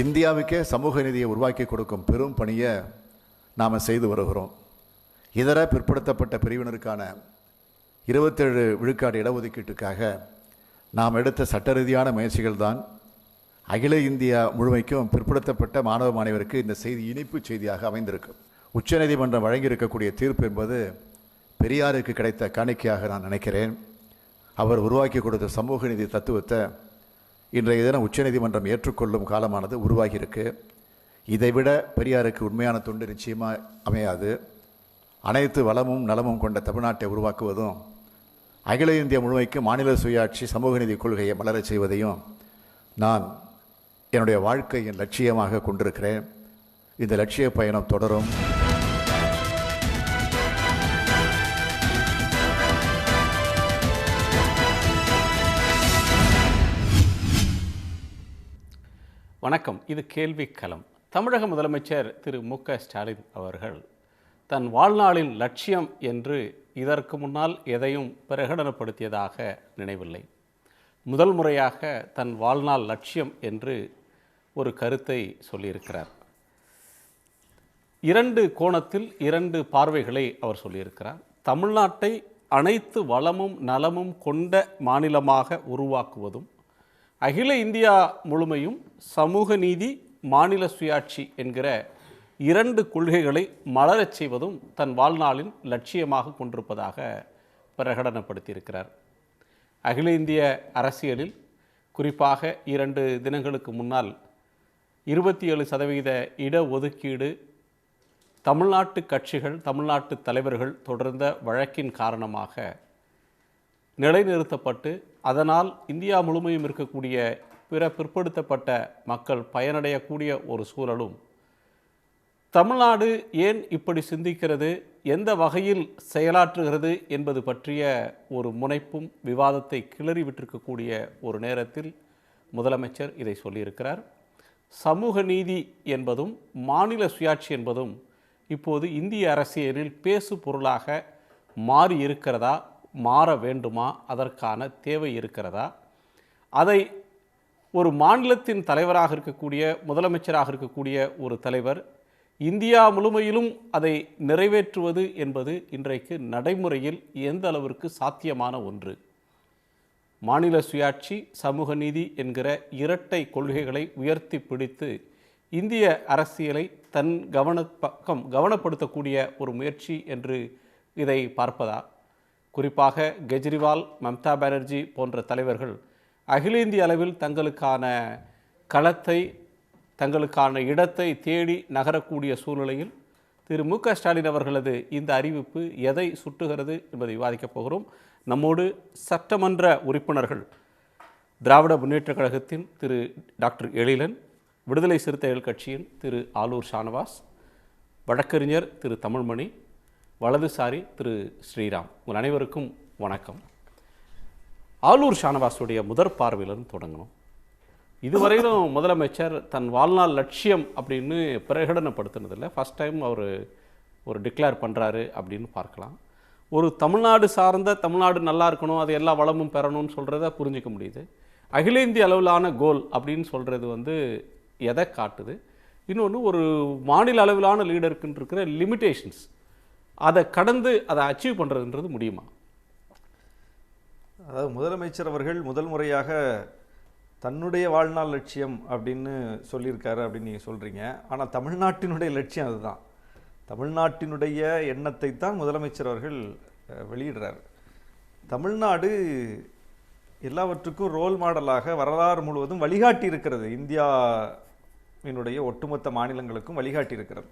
இந்தியாவுக்கே சமூக நீதியை உருவாக்கி கொடுக்கும் பெரும் பணியை நாம் செய்து வருகிறோம். இதர பிற்படுத்தப்பட்ட பிரிவினருக்கான 27 விழுக்காடு இடஒதுக்கீட்டுக்காக நாம் எடுத்த சட்ட ரீதியான முயற்சிகள் தான் அகில இந்தியா முழுமைக்கும் பிற்படுத்தப்பட்ட மாணவ மாணவருக்கு இந்த செய்தி இனிப்பு செய்தியாக அமைந்திருக்கு. உச்சநீதிமன்றம் வழங்கியிருக்கக்கூடிய தீர்ப்பு என்பது பெரியாருக்கு கிடைத்த காணிக்கையாக நான் நினைக்கிறேன். அவர் உருவாக்கி கொடுத்த சமூக நீதி தத்துவத்தை இன்றைய தினம் உச்சநீதிமன்றம் ஏற்றுக்கொள்ளும் காலமானது உருவாகியிருக்கு. இதைவிட பெரியாருக்கு உண்மையான தொண்டு நிச்சயமாக அமையாது. அனைத்து வளமும் நலமும் கொண்ட தமிழ்நாட்டை உருவாக்குவதும் அகில இந்திய முழுமைக்கு மாநில சுயாட்சி சமூக நீதி கொள்கையை மலரச் செய்வதையும் நான் என்னுடைய வாழ்க்கையின் லட்சியமாக கொண்டிருக்கிறேன். இந்த லட்சிய பயணம் தொடரும். வணக்கம். இது கேள்விக்களம். தமிழக முதலமைச்சர் திரு மு.க. ஸ்டாலின் அவர்கள் தன் வாழ்நாளின் லட்சியம் என்று இதற்கு முன்னால் எதையும் பிரகடனப்படுத்தியதாக நினைவில்லை. முதல் முறையாக தன் வாழ்நாள் லட்சியம் என்று ஒரு கருத்தை சொல்லியிருக்கிறார். 2 கோணத்தில் 2 பார்வைகளை அவர் சொல்லியிருக்கிறார். தமிழ்நாட்டை அனைத்து வளமும் நலமும் கொண்ட மாநிலமாக உருவாக்குவதும், அகில இந்தியா முழுமையும் சமூக நீதி மாநில சுயாட்சி என்கிற 2 கொள்கைகளை மலரச் செய்வதும் தன் வாழ்நாளின் லட்சியமாக கொண்டிருப்பதாக பிரகடனப்படுத்தியிருக்கிறார். அகில இந்திய அரசியலில் குறிப்பாக 2 தினங்களுக்கு முன்னால் 27% இடஒதுக்கீடு தமிழ்நாட்டு கட்சிகள், தமிழ்நாட்டு தலைவர்கள் தொடர்ந்த வழக்கின் காரணமாக நிலைநிறுத்தப்பட்டு, அதனால் இந்தியா முழுமையும் இருக்கக்கூடிய பிற பிற்படுத்தப்பட்ட மக்கள் பயனடையக்கூடிய ஒரு சூழலும், தமிழ்நாடு ஏன் இப்படி சிந்திக்கிறது, எந்த வகையில் செயலாற்றுகிறது என்பது பற்றிய ஒரு முனைப்பும் விவாதத்தை கிளறிவிட்டிருக்கக்கூடிய ஒரு நேரத்தில் முதலமைச்சர் இதை சொல்லியிருக்கிறார். சமூக நீதி என்பதும் மாநில சுயாட்சி என்பதும் இப்போது இந்திய அரசியலில் பேசு பொருளாக மாறி இருக்கிறதா, மாற வேண்டுமா, அதற்கான தேவை இருக்கிறதா, அதை ஒரு மாநிலத்தின் தலைவராக இருக்கக்கூடிய, முதலமைச்சராக இருக்கக்கூடிய ஒரு தலைவர் இந்தியா முழுமையிலும் அதை நிறைவேற்றுவது என்பது இன்றைக்கு நடைமுறையில் எந்த அளவிற்கு சாத்தியமான ஒன்று? மாநில சுயாட்சி, சமூக நீதி என்கிற இரட்டை கொள்கைகளை உயர்த்தி பிடித்து இந்திய அரசியலை தன் கவனப்படுத்தக்கூடிய ஒரு முயற்சி என்று இதை பார்ப்பதா? குறிப்பாக கெஜ்ரிவால், மம்தா பானர்ஜி போன்ற தலைவர்கள் அகில இந்திய அளவில் தங்களுக்கான களத்தை, தங்களுக்கான இடத்தை தேடி நகரக்கூடிய சூழ்நிலையில் திரு மு.க. ஸ்டாலின் அவர்களது இந்த அறிவிப்பு எதை சுட்டுகிறது என்பதை விவாதிக்கப் போகிறோம். நம்மோடு சட்டமன்ற உறுப்பினர்கள் திராவிட முன்னேற்றக் கழகத்தின் திரு டாக்டர் எழிலன், விடுதலை சிறுத்தைகள் கட்சியின் திரு ஆலூர் ஷானவாஸ், வழக்கறிஞர் திரு தமிழ்மணி, வலதுசாரி திரு ஸ்ரீராம். உங்கள் அனைவருக்கும் வணக்கம். ஆலூர் ஷானவாஸுடைய முதற் பார்வையிலிருந்து தொடங்கணும். இதுவரையிலும் முதலமைச்சர் தன் வாழ்நாள் லட்சியம் அப்படின்னு பிரகடனப்படுத்தினதில்லை. ஃபஸ்ட் டைம் அவர் ஒரு டிக்ளேர் பண்ணுறாரு அப்படின்னு பார்க்கலாம். ஒரு தமிழ்நாடு சார்ந்த, தமிழ்நாடு நல்லா இருக்கணும், அது எல்லா வளமும் பெறணும்னு சொல்கிறத புரிஞ்சிக்க முடியுது. அகில இந்திய அளவிலான கோல் அப்படின்னு சொல்கிறது எதை காட்டுது? இன்னொன்று, ஒரு மாநில அளவிலான லீடருக்குன்னு இருக்கிற லிமிட்டேஷன்ஸ், அதை கடந்து அதை அச்சீவ் பண்ணுறதுன்றது முடியுமா? அதாவது முதலமைச்சர் அவர்கள் முதல் முறையாக தன்னுடைய வாழ்நாள் லட்சியம் அப்படின்னு சொல்லியிருக்காரு அப்படின்னு நீங்கள் சொல்கிறீங்க. ஆனால் தமிழ்நாட்டினுடைய லட்சியம் அதுதான். தமிழ்நாட்டினுடைய எண்ணத்தை தான் முதலமைச்சர் அவர்கள் வெளியிடுறார். தமிழ்நாடு எல்லாவற்றுக்கும் ரோல் மாடலாக வரலாறு முழுவதும் வழிகாட்டி இருக்கிறது. இந்தியாவினுடைய ஒட்டுமொத்த மாநிலங்களுக்கும் வழிகாட்டி இருக்கிறது.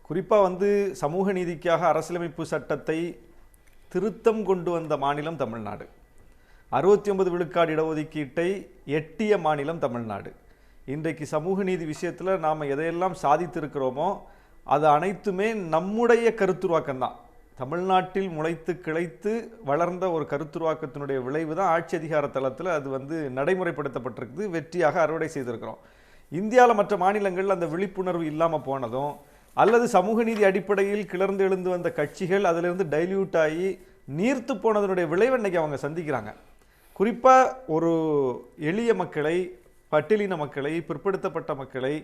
குறிப்பாக சமூக நீதிக்காக அரசியலமைப்பு சட்டத்தை திருத்தம் கொண்டு வந்த மாநிலம் தமிழ்நாடு. 69 விழுக்காடு இடஒதுக்கீட்டை எட்டிய மாநிலம் தமிழ்நாடு. இன்றைக்கு சமூக நீதி விஷயத்தில் நாம் எதையெல்லாம் சாதித்திருக்கிறோமோ அது அனைத்துமே நம்முடைய கருத்துருவாக்கம்தான். தமிழ்நாட்டில் முளைத்து கிளைத்து வளர்ந்த ஒரு கருத்துருவாக்கத்தினுடைய விளைவு தான் ஆட்சி அதிகார தளத்தில் அது நடைமுறைப்படுத்தப்பட்டிருக்குது. வெற்றியாக அறுவடை செய்திருக்கிறோம். இந்தியாவில் மற்ற மாநிலங்களில் அந்த விழிப்புணர்வு இல்லாமல் போனதும், அல்லது சமூக நீதி அடிப்படையில் கிளர்ந்து எழுந்து வந்த கட்சிகள் அதிலிருந்து டைல்யூட் ஆகி நீர்த்து போனதனுடைய விளைவை இன்னைக்கு அவங்க சந்திக்கிறாங்க. குறிப்பாக ஒரு எளிய மக்களை, பட்டியலின மக்களை, பிற்படுத்தப்பட்ட மக்களை,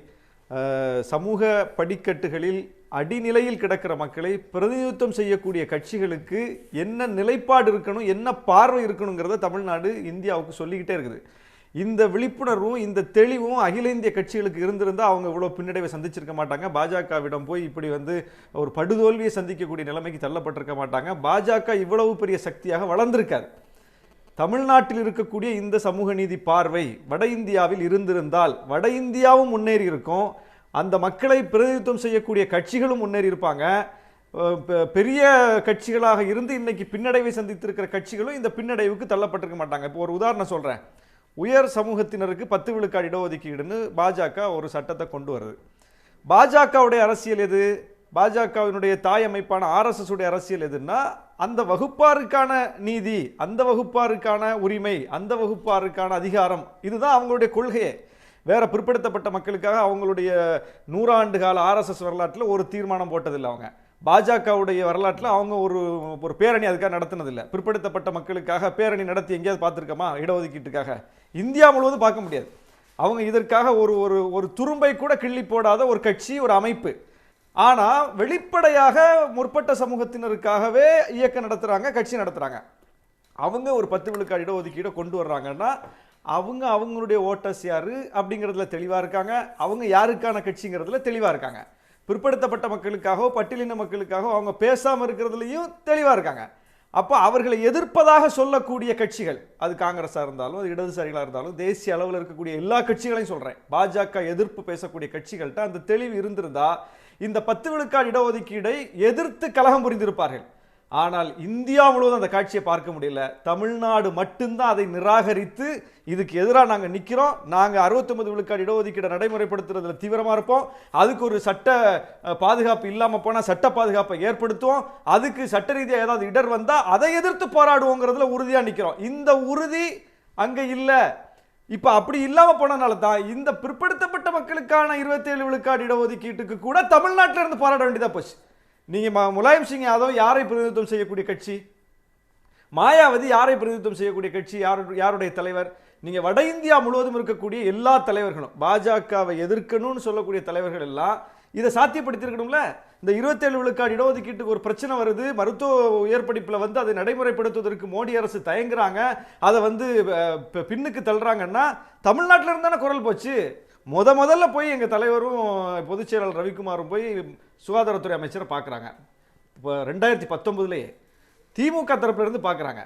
சமூக படிக்கட்டுகளில் அடிநிலையில் கிடக்கிற மக்களை பிரதிநிதித்துவம் செய்யக்கூடிய கட்சிகளுக்கு என்ன நிலைப்பாடு இருக்கணும், என்ன பார்வை இருக்கணுங்கிறத தமிழ்நாடு இந்தியாவுக்கு சொல்லிக்கிட்டே இருக்குது. இந்த விழிப்புணர்வும் இந்த தெளிவும் அகில இந்திய கட்சிகளுக்கு இருந்திருந்தால் அவங்க இவ்வளோ பின்னடைவை சந்திச்சிருக்க மாட்டாங்க. பாஜகவிடம் போய் இப்படி ஒரு படுதோல்வியை சந்திக்கக்கூடிய நிலைமைக்கு தள்ளப்பட்டிருக்க மாட்டாங்க. பாஜக இவ்வளவு பெரிய சக்தியாக வளர்ந்திருக்காது. தமிழ்நாட்டில் இருக்கக்கூடிய இந்த சமூக நீதி பார்வை வட இந்தியாவில் இருந்திருந்தால் வட இந்தியாவும் முன்னேறி இருக்கும், அந்த மக்களை பிரதிநிதித்துவம் செய்யக்கூடிய கட்சிகளும் முன்னேறி இருப்பாங்க. பெரிய கட்சிகளாக இருந்து இன்னைக்கு பின்னடைவை சந்தித்திருக்கிற கட்சிகளும் இந்த பின்னடைவுக்கு தள்ளப்பட்டிருக்க மாட்டாங்க. இப்போ ஒரு உதாரணம் சொல்றேன். உயர் சமூகத்தினருக்கு 10 விழுக்காடு இடஒதுக்கீடுன்னு பாஜக ஒரு சட்டத்தை கொண்டு வருது. பாஜகவுடைய அரசியல் எது? பாஜகவினுடைய தாய் அமைப்பான RSS உடைய அரசியல் எதுன்னா, அந்த வகுப்பாருக்கான நீதி, அந்த வகுப்பாருக்கான உரிமை, அந்த வகுப்பாருக்கான அதிகாரம், இதுதான் அவங்களுடைய கொள்கையே. வேற பிற்படுத்தப்பட்ட மக்களுக்காக அவங்களுடைய 100 ஆண்டு கால RSS வரலாற்றில் ஒரு தீர்மானம் போட்டதில்லை. அவங்க பாஜகவுடைய வரலாற்றில் அவங்க ஒரு பேரணி அதுக்காக நடத்தினதில்லை. பிற்படுத்தப்பட்ட மக்களுக்காக பேரணி நடத்தி எங்கேயாவது பார்த்துருக்கோமா? இடஒதுக்கீட்டுக்காக இந்தியா முழுவதும் பார்க்க முடியாது. அவங்க இதற்காக ஒரு துரும்பை கூட கிள்ளி போடாத ஒரு கட்சி, ஒரு அமைப்பு. ஆனா வெளிப்படையாக முற்பட்ட சமூகத்தினருக்காகவே இயக்கம் நடத்துறாங்க, கட்சி நடத்துறாங்க. அவங்க ஒரு 10 விழுக்காடு இடஒதுக்கீடை கொண்டு வர்றாங்கன்னா அவங்களுடைய ஓட்டர்ஸ் யாரு அப்படிங்கிறதுல தெளிவா இருக்காங்க, அவங்க யாருக்கான கட்சிங்கிறதுல தெளிவா இருக்காங்க. பிற்படுத்தப்பட்ட மக்களுக்காகவோ பட்டியலின மக்களுக்காகவோ அவங்க பேசாம இருக்கிறதுலையும் தெளிவா இருக்காங்க. அப்போ அவர்களை எதிர்ப்பதாக சொல்லக்கூடிய கட்சிகள், அது காங்கிரஸா இருந்தாலும், அது இடதுசாரிகளா இருந்தாலும், தேசிய அளவில் இருக்கக்கூடிய எல்லா கட்சிகளையும் சொல்றேன், பாஜக எதிர்ப்பு பேசக்கூடிய கட்சிகள்கிட்ட அந்த தெளிவு இருந்திருந்தா இந்த 10 விழுக்காடு இடஒதுக்கீடை எதிர்த்து கலகம் புரிந்திருப்பார்கள். ஆனால் இந்தியா முழுவதும் அந்த காட்சியை பார்க்க முடியல. தமிழ்நாடு மட்டும்தான் அதை நிராகரித்து இதுக்கு எதிராக நாங்கள் நிற்கிறோம், நாங்கள் 69 விழுக்காடு இடஒதுக்கீடை நடைமுறைப்படுத்துறதுல தீவிரமா இருப்போம், அதுக்கு ஒரு சட்ட பாதுகாப்பு இல்லாமல் போனால் சட்ட பாதுகாப்பை ஏற்படுத்துவோம், அதுக்கு சட்ட ரீதியாக ஏதாவது இடர் வந்தால் அதை எதிர்த்து போராடுவோங்கிறதுல உறுதியாக நிற்கிறோம். இந்த உறுதி அங்கே இல்லை. இப்ப அப்படி இல்லாம போனனால தான் இந்த பிற்படுத்தப்பட்ட மக்களுக்கான 27 விழுக்காடு இடஒதுக்கீட்டுக்கு கூட தமிழ்நாட்டில இருந்து போராட வேண்டியதா போச்சு. நீங்க முலாயம் சிங் யாதவ் யாரை பிரதிநிதித்துவம் செய்யக்கூடிய கட்சி? மாயாவதி யாரை பிரதிநிதித்துவம் செய்யக்கூடிய கட்சி? யாருடைய தலைவர்? நீங்க வட இந்தியா முழுவதும் இருக்கக்கூடிய எல்லா தலைவர்களும், பாஜகவை எதிர்க்கணும்னு சொல்லக்கூடிய தலைவர்கள் எல்லாம் இதை சாத்தியப்படுத்தி இருக்கணும்ல. இந்த 27 விழுக்காடு இடஒதுக்கீட்டுக்கு ஒரு பிரச்சனை வருது, மருத்துவ உயர் படிப்புல அதை நடைமுறைப்படுத்துவதற்கு மோடி அரசு தயங்குறாங்க, அதை பின்னுக்கு தள்ளுறாங்கன்னா தமிழ்நாட்டில இருந்து தானே குரல் போச்சு. முதல்ல போய் எங்க தலைவரும் பொதுச் செயலாளர் ரவிக்குமாரும் போய் சுகாதாரத்துறை அமைச்சரை பார்க்குறாங்க. இப்போ 2019 திமுக தரப்புல இருந்து பார்க்குறாங்க.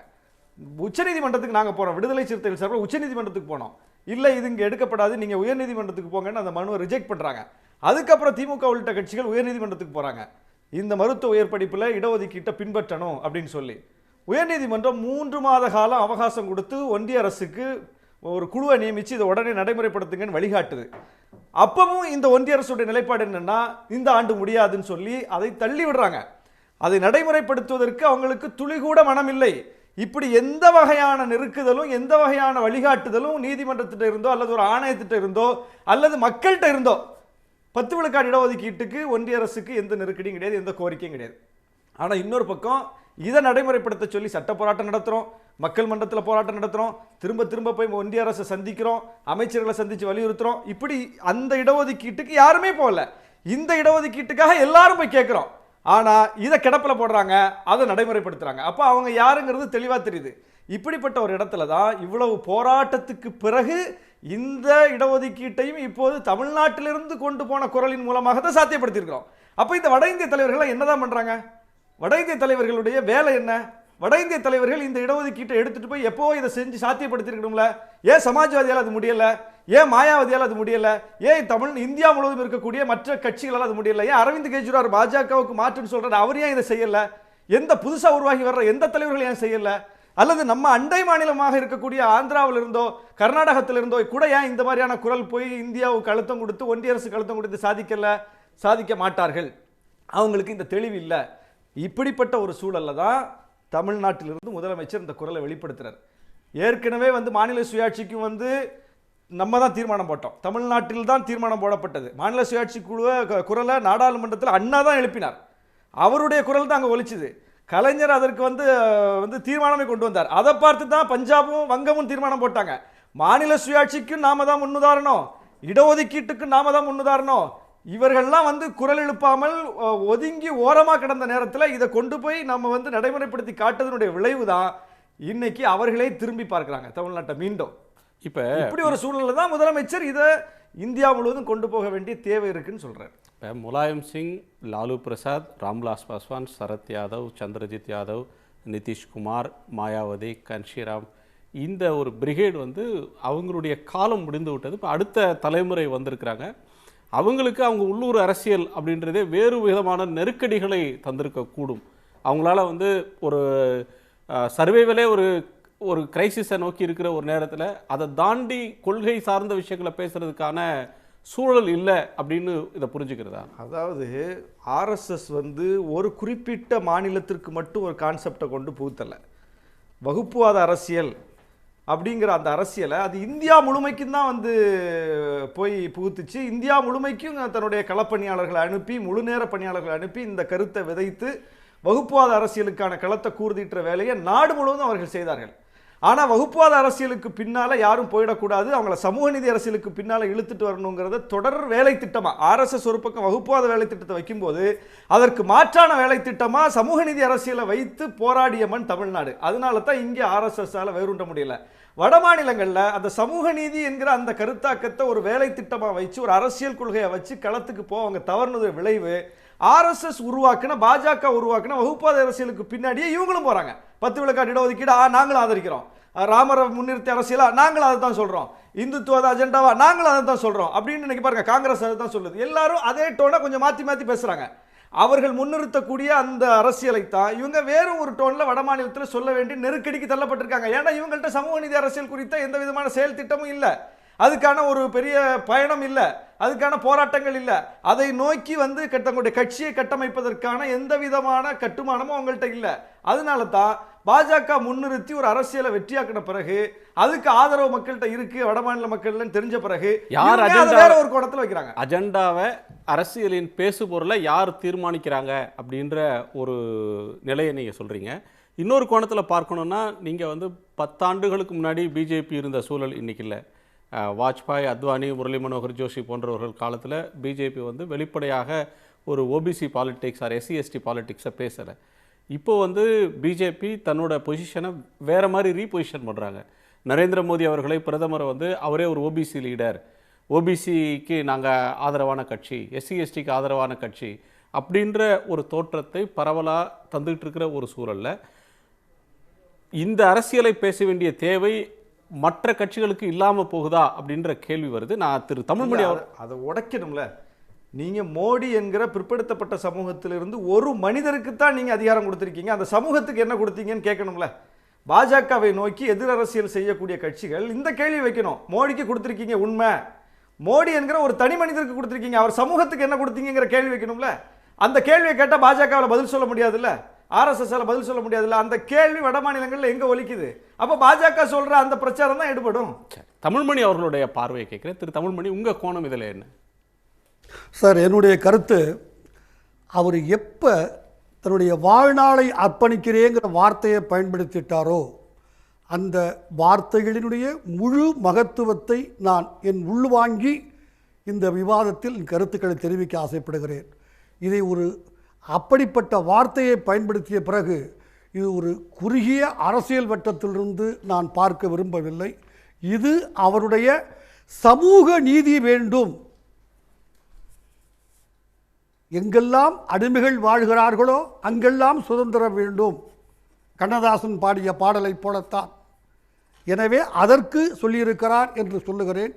உச்சநீதிமன்றத்துக்கு நாங்கள் போகிறோம், விடுதலை சிறுத்தைகள் சார்பில் உச்சநீதிமன்றத்துக்கு போனோம். இல்லை இது இங்கே எடுக்கப்படாது, நீங்கள் உயர்நீதிமன்றத்துக்கு போங்கன்னு அந்த மனுவை ரிஜெக்ட் பண்ணுறாங்க. அதுக்கப்புறம் திமுக உள்ளிட்ட கட்சிகள் உயர்நீதிமன்றத்துக்கு போகிறாங்க, இந்த மருத்துவ உயர் படிப்பில் இடஒதுக்கீட்டை பின்பற்றணும் அப்படின்னு சொல்லி. உயர்நீதிமன்றம் 3 மாத காலம் அவகாசம் கொடுத்து ஒன்றிய அரசுக்கு ஒரு குழுவை நியமித்து இதை உடனே நடைமுறைப்படுத்துங்கன்னு வழிகாட்டுது. அப்பவும் இந்த ஒன்றிய அரசுடைய நிலைப்பாடு என்னன்னா, இந்த ஆண்டு முடியாதுன்னு சொல்லி அதை தள்ளி விடுறாங்க. அதை நடைமுறைப்படுத்துவதற்கு அவங்களுக்கு துளி கூட மனம் இல்லை. இப்படி எந்த வகையான நெருக்குதலும் எந்த வகையான வழிகாட்டுதலும் நீதிமன்றத்திட்ட இருந்தோ அல்லது ஒரு ஆணையத்திட்ட இருந்தோ அல்லது மக்கள்கிட்ட இருந்தோ 10 விழுக்காடு இடஒதுக்கீட்டுக்கு ஒன்றிய அரசுக்கு எந்த நெருக்கடியும் கிடையாது, எந்த கோரிக்கையும் கிடையாது. ஆனா இன்னொரு பக்கம் இதை நடைமுறைப்படுத்த சொல்லி சட்ட போராட்டம் நடத்துறோம், மக்கள் மன்றத்தில் போராட்டம் நடத்துறோம், திரும்ப போய் ஒன்றிய அரசை சந்திக்கிறோம், அமைச்சர்களை சந்திச்சு வலியுறுத்துறோம். இப்படி அந்த இடஒதுக்கீட்டுக்கு யாருமே போகல, இந்த இடஒதுக்கீட்டுக்காக எல்லாரும் போய் கேட்கிறோம். ஆனா இதை கிடப்பில போடுறாங்க, அதை நடைமுறைப்படுத்துறாங்க. அப்ப அவங்க யாருங்கிறது தெளிவா தெரியுது. இப்படிப்பட்ட ஒரு இடத்துல தான் இவ்வளவு போராட்டத்துக்கு பிறகு இந்த இடஒதுக்கீட்டையும் இப்போது தமிழ்நாட்டிலிருந்து கொண்டு போன குரலின் மூலமாக தான் சாத்தியப்படுத்தியிருக்கிறோம். அப்ப இந்த வட இந்திய தலைவர்கள் என்னதான் பண்றாங்க? வட இந்திய தலைவர்களுடைய வேலை என்ன? வட இந்திய தலைவர்கள் இந்த இடஒதுக்கீட்டை எடுத்துட்டு போய் எப்போ இதை செஞ்சு சாத்தியப்படுத்திருக்கணும்ல. ஏன் சமாஜ்வாதியால் அது முடியல? ஏன் மாயாவதியால் அது முடியல? ஏன் இந்தியா முழுவதும் இருக்கக்கூடிய மற்ற கட்சிகளால் அது முடியல? ஏன் அரவிந்த் கெஜ்ரிவால் பாஜகவுக்கு மாற்றுன்னு சொல்றாரு, அவர் ஏன் இதை செய்யல? எந்த புதுசா உருவாகி வர்ற எந்த தலைவர்கள் ஏன் செய்யல? அல்லது நம்ம அண்டை மாநிலமாக இருக்கக்கூடிய ஆந்திராவில் இருந்தோ கர்நாடகத்தில் இருந்தோ கூட ஏன் இந்த மாதிரியான குரல் போய் இந்தியாவுக்கு அழுத்தம் கொடுத்து ஒன்றிய அரசுக்கு அழுத்தம் கொடுத்து சாதிக்க மாட்டார்கள்? அவங்களுக்கு இந்த தெளிவு இல்லை. இப்படிப்பட்ட ஒரு சூழல்ல தான் தமிழ்நாட்டிலிருந்து முதலமைச்சர் இந்த குரலை வெளிப்படுத்துறார். ஏற்கனவே மாநில சுயாட்சிக்கும் நம்ம தான் தீர்மானம் போட்டோம், தமிழ்நாட்டில் தான் தீர்மானம் போடப்பட்டது. மாநில சுயாட்சி குரலை நாடாளுமன்றத்தில் அண்ணா தான் எழுப்பினார், அவருடைய குரல் தான் அங்கே ஒலிச்சுது. கலைஞர் அதற்கு தீர்மானமே கொண்டு வந்தார். அதை பார்த்து தான் பஞ்சாபும் வங்கமும் தீர்மானம் போட்டாங்க. மாநில சுயாட்சிக்கு நாம தான் முன்னுதாரணம், இடஒதுக்கீட்டுக்கு நாம தான் முன்னுதாரணம். இவர்கள்லாம் வந்து குரல் எழுப்பாமல் ஒதுங்கி ஓரமா கிடந்த நேரத்தில் இதை கொண்டு போய் நம்ம வந்து நடைமுறைப்படுத்தி காட்டுறதுனுடைய விளைவு தான் இன்னைக்கு அவர்களே திரும்பி பார்க்கிறாங்க தமிழ்நாட்டை மீண்டும். இப்படி ஒரு சூழ்நிலை தான் முதலமைச்சர் இதை இந்தியா முழுவதும் கொண்டு போக வேண்டிய தேவை இருக்குன்னு சொல்றாரு. இப்போ முலாயம் சிங், லாலு பிரசாத், ராம்விலாஸ் பாஸ்வான், சரத் யாதவ், சந்திரஜித் யாதவ், நிதிஷ்குமார், மாயாவதி, கன்ஷிராம், இந்த ஒரு பிரிகேட் வந்து அவங்களுடைய காலம் முடிந்து விட்டது. இப்போ அடுத்த தலைமுறை வந்திருக்கிறாங்க. அவங்களுக்கு அவங்க உள்ளூர் அரசியல் அப்படின்றதே வேறு விதமான நெருக்கடிகளை தந்திருக்கக்கூடும். அவங்களால வந்து ஒரு சர்வைவலே ஒரு கிரைசிஸை நோக்கி இருக்கிற ஒரு நேரத்தில் அதை தாண்டி கொள்கை சார்ந்த விஷயங்களை பேசுறதுக்கான சூழல் இல்லை அப்படின்னு இதை புரிஞ்சுக்கிறதா? அதாவது ஆர்எஸ்எஸ் வந்து ஒரு குறிப்பிட்ட மாநிலத்திற்கு மட்டும் ஒரு கான்செப்டை கொண்டு புகுத்தலை. வகுப்புவாத அரசியல் அப்படிங்கிற அந்த அரசியலை அது இந்தியா முழுமைக்கும் தான் வந்து போய் புகுத்துச்சு. இந்தியா முழுமைக்கும் தன்னுடைய களப்பணியாளர்களை அனுப்பி, முழு நேர பணியாளர்களை அனுப்பி இந்த கருத்தை விதைத்து வகுப்புவாத அரசியலுக்கான களத்தை கூர்திட்ட வேலையை நாடு முழுவதும் அவர்கள் செய்தார்கள். ஆனால் வகுப்புவாத அரசியலுக்கு பின்னால் யாரும் போயிடக்கூடாது, அவங்கள சமூக நீதி அரசியலுக்கு பின்னால் இழுத்துட்டு வரணுங்கிறத தொடர் வேலை திட்டமாக ஆர்எஸ்எஸ் ஒரு பக்கம் வகுப்புவாத வேலை திட்டத்தை வைக்கும்போது அதற்கு மாற்றான வேலை திட்டமாக சமூக நீதி அரசியலை வைத்து போராடிய மண் தமிழ்நாடு. அதனால தான் இங்கே ஆர்எஸ்எஸ்ஸால் வேறுண்ட முடியல. வட மாநிலங்களில் அந்த சமூக நீதி என்கிற அந்த கருத்தாக்கத்தை ஒரு வேலை திட்டமாக வச்சு ஒரு அரசியல் கொள்கையை வச்சு களத்துக்கு போவாங்க. தவறுனது விளைவு ஆர்எஸ்எஸ் உருவாக்குன, பாஜக உருவாக்குன வகுப்பாத அரசியலுக்கு பின்னாடியே இவங்களும் போறாங்க. 10 விழுக்காடு இடஒதுக்கீடு நாங்களும் ஆதரிக்கிறோம், ராமரை முன்னிறுத்தி அரசியலா நாங்களும் அதை தான் சொல்றோம், இந்துத்துவ அஜெண்டாவா நாங்களும் அதை தான் சொல்றோம் அப்படின்னு இன்னைக்கு பாருங்க காங்கிரஸ் அதை தான் சொல்லுது. எல்லாரும் அதே டோனை கொஞ்சம் மாற்றி மாற்றி பேசுறாங்க. அவர்கள் முன்னிறுத்தக்கூடிய அந்த அரசியலை தான் இவங்க வேறு ஒரு டோன்ல வட மாநிலத்தில் சொல்ல வேண்டிய நெருக்கடிக்கு தள்ளப்பட்டிருக்காங்க. ஏன்னா இவங்கள்ட்ட சமூக நீதி அரசியல் குறித்த எந்த விதமான செயல் திட்டமும் இல்லை, அதுக்கான ஒரு பெரிய பயணம் இல்லை, அதுக்கான போராட்டங்கள் இல்லை, அதை நோக்கி வந்து தங்களுடைய கட்சியை கட்டமைப்பதற்கான எந்த விதமான கட்டுமானமும் அவங்கள்ட்ட இல்லை. அதனால தான் பாஜக முன்னிறுத்தி ஒரு அரசியலை வெற்றியாக்கின பிறகு அதுக்கு ஆதரவு மக்கள்கிட்ட இருக்கு வடமாநில மக்கள் தெரிஞ்ச பிறகு யார் வேற ஒரு கோணத்தில் வைக்கிறாங்க. அஜெண்டாவை அரசியலின் பேசு பொருளை யார் தீர்மானிக்கிறாங்க அப்படின்ற ஒரு நிலையை நீங்க சொல்றீங்க. இன்னொரு கோணத்தில் பார்க்கணும்னா நீங்க வந்து 10 ஆண்டுகளுக்கு முன்னாடி பிஜேபி இருந்த சூழல் இன்னைக்கு இல்லை. வாஜ்பாய், அத்வானி, முரளி மனோகர் ஜோஷி போன்றவர்கள் காலத்தில் பிஜேபி வந்து வெளிப்படையாக ஒரு ஓபிசி பாலிடிக்ஸ் ஆர் எஸ்சி/எஸ்டி பாலிடிக்ஸை பேசலை. இப்போ வந்து பிஜேபி தன்னோட பொசிஷனை வேறு மாதிரி ரீபொசிஷன் பண்ணுறாங்க. நரேந்திர மோடி அவர்களை பிரதமரை வந்து அவரே ஒரு ஓபிசி லீடர், ஓபிசிக்கு நாங்கள் ஆதரவான கட்சி, எஸ்சி/எஸ்டிக்கு ஆதரவான கட்சி அப்படின்ற ஒரு தோற்றத்தை பரவலாக தந்துகிட்டு இருக்கிற ஒரு சூழலில் இந்த அரசியலை பேச வேண்டிய தேவை மற்ற கட்சிகளுக்கு இல்லாமல் போகுதா அப்படின்ற கேள்வி வருது. நான் திரு தமிழ்மணி அதை உடைக்கணும்ல. நீங்க மோடி என்கிற பிற்படுத்தப்பட்ட சமூகத்திலிருந்து ஒரு மனிதருக்கு தான் நீங்க அதிகாரம் கொடுத்திருக்கீங்க, அந்த சமூகத்துக்கு என்ன கொடுத்தீங்கன்னு கேட்கணும்ல. பாஜகவை நோக்கி எதிர் அரசியல் செய்யக்கூடிய கட்சிகள் இந்த கேள்வி வைக்கணும். மோடிக்கு கொடுத்திருக்கீங்க உண்மை, மோடி என்கிற ஒரு தனி மனிதருக்கு கொடுத்திருக்கீங்க, அவர் சமூகத்துக்கு என்ன கொடுத்தீங்கிற கேள்வி வைக்கணும்ல. அந்த கேள்வியை கேட்டால் பாஜகவில் பதில் சொல்ல முடியாதுல்ல, ஆர்எஸ்எஸ்ஸால் பதில் சொல்ல முடியாதுல்ல. அந்த கேள்வி வட மாநிலங்களில் எங்கே ஒலிக்குது? அப்போ பாஜக சொல்கிற அந்த பிரச்சாரம் தான் எடுபடும். தமிழ்மணி அவர்களுடைய பார்வையை கேட்குறேன். திரு தமிழ்மணி, உங்கள் கோணம் இதில் என்ன? சார், என்னுடைய கருத்து, அவர் எப்போ தன்னுடைய வாழ்நாளை அர்ப்பணிக்கிறேங்கிற வார்த்தையை பயன்படுத்திட்டாரோ அந்த வார்த்தைகளினுடைய முழு மகத்துவத்தை நான் என் உள்வாங்கி இந்த விவாதத்தில் கருத்துக்களை தெரிவிக்க ஆசைப்படுகிறேன். இதை ஒரு அப்படிப்பட்ட வார்த்தையை பயன்படுத்திய பிறகு இது ஒரு குறுகிய அரசியல் வட்டத்திலிருந்து நான் பார்க்க விரும்பவில்லை. இது அவருடைய சமூக நீதி வேண்டும், எங்கெல்லாம் அடிமைகள் வாழ்கிறார்களோ அங்கெல்லாம் சுதந்திரம் வேண்டும், கண்ணதாசன் பாடிய பாடலை போலத்தான். எனவே அதற்கு சொல்லியிருக்கிறார் என்று சொல்லுகிறேன்.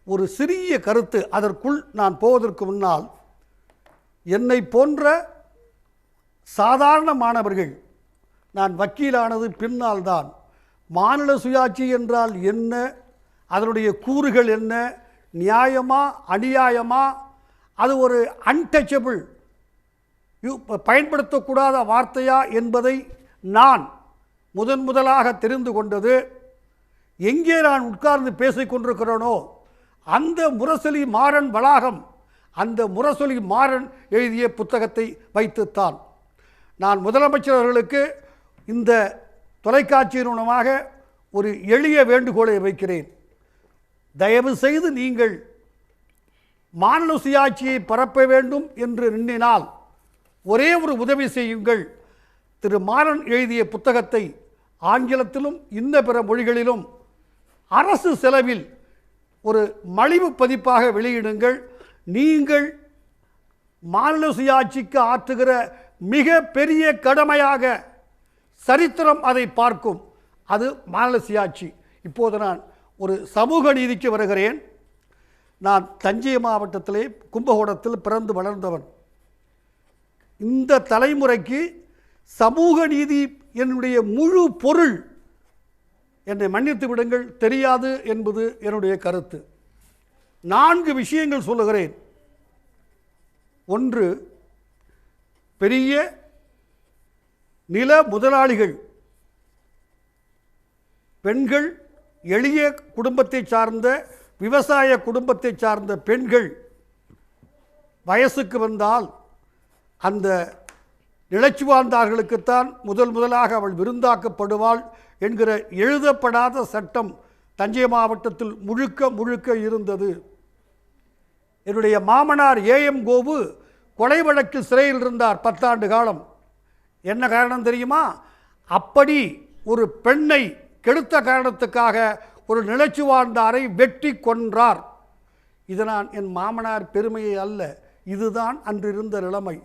ஒரு சிறிய கருத்து, அதற்குள் நான் போவதற்கு முன்னால், என்னை போன்ற சாதாரண மாணவர்கள், நான் வக்கீலானது பின்னால் தான், மாநில சுயாட்சி என்றால் என்ன, அதனுடைய கூறுகள் என்ன, நியாயமா அநியாயமா, அது ஒரு அன்டச்சபிள் பயன்படுத்தக்கூடாத வார்த்தையா என்பதை நான் முதலாக தெரிந்து கொண்டது எங்கே நான் உட்கார்ந்து பேசிக்கொண்டிருக்கிறேனோ அந்த முரசொலி மாறன் வளாகம், அந்த முரசொலி மாறன் எழுதிய புத்தகத்தை வைத்துத்தான். நான் முதலமைச்சர் அவர்களுக்கு இந்த தொலைக்காட்சியின் மூலமாக ஒரு எளிய வேண்டுகோளை வைக்கிறேன். தயவு செய்து நீங்கள் மாநில சுயாட்சியை பரப்ப வேண்டும் என்று எண்ணினால் ஒரே ஒரு உதவி செய்யுங்கள். திரு மாறன் எழுதிய புத்தகத்தை ஆங்கிலத்திலும் இன்ன பிற மொழிகளிலும் அரசு செலவில் ஒரு மலிவு பதிப்பாக வெளியிடுங்கள். நீங்கள் மாநில சுயாட்சிக்கு ஆற்றுகிற மிக பெரிய கடமையாக சரித்திரம் அதை பார்க்கும். அது மாநில சுயாட்சி. இப்போது நான் ஒரு சமூக நீதிக்கு வருகிறேன். நான் தஞ்சை மாவட்டத்திலே கும்பகோணத்தில் பிறந்து வளர்ந்தவன். இந்த தலைமுறைக்கு சமூக நீதி என்னுடைய முழு பொருள், என்னை மன்னித்து விடுங்கள், தெரியாது என்பது என்னுடைய கருத்து. 4 விஷயங்கள் சொல்லுகிறேன். ஒன்று, பெரிய நில முதலாளிகள் பெண்கள், எளிய குடும்பத்தை சார்ந்த விவசாய குடும்பத்தை சார்ந்த பெண்கள் வயசுக்கு வந்தால் அந்த நிலச்சுவார்ந்தார்களுக்குத்தான் முதலாக அவள் விருந்தாக்கப்படுவாள் என்கிற எழுதப்படாத சட்டம் தஞ்சை மாவட்டத்தில் முழுக்க இருந்தது. என்னுடைய மாமனார் ஏஎம் கோபு கொலை வழக்கில் சிறையில் இருந்தார் 10 ஆண்டு காலம். என்ன காரணம் தெரியுமா? அப்படி ஒரு பெண்ணை கெடுத்த காரணத்துக்காக ஒரு நிலச்சுவார்ந்தாரை வெட்டி கொன்றார். இது நான் என் மாமனார் பெருமையை அல்ல, இதுதான் அன்று இருந்த நிலைமை.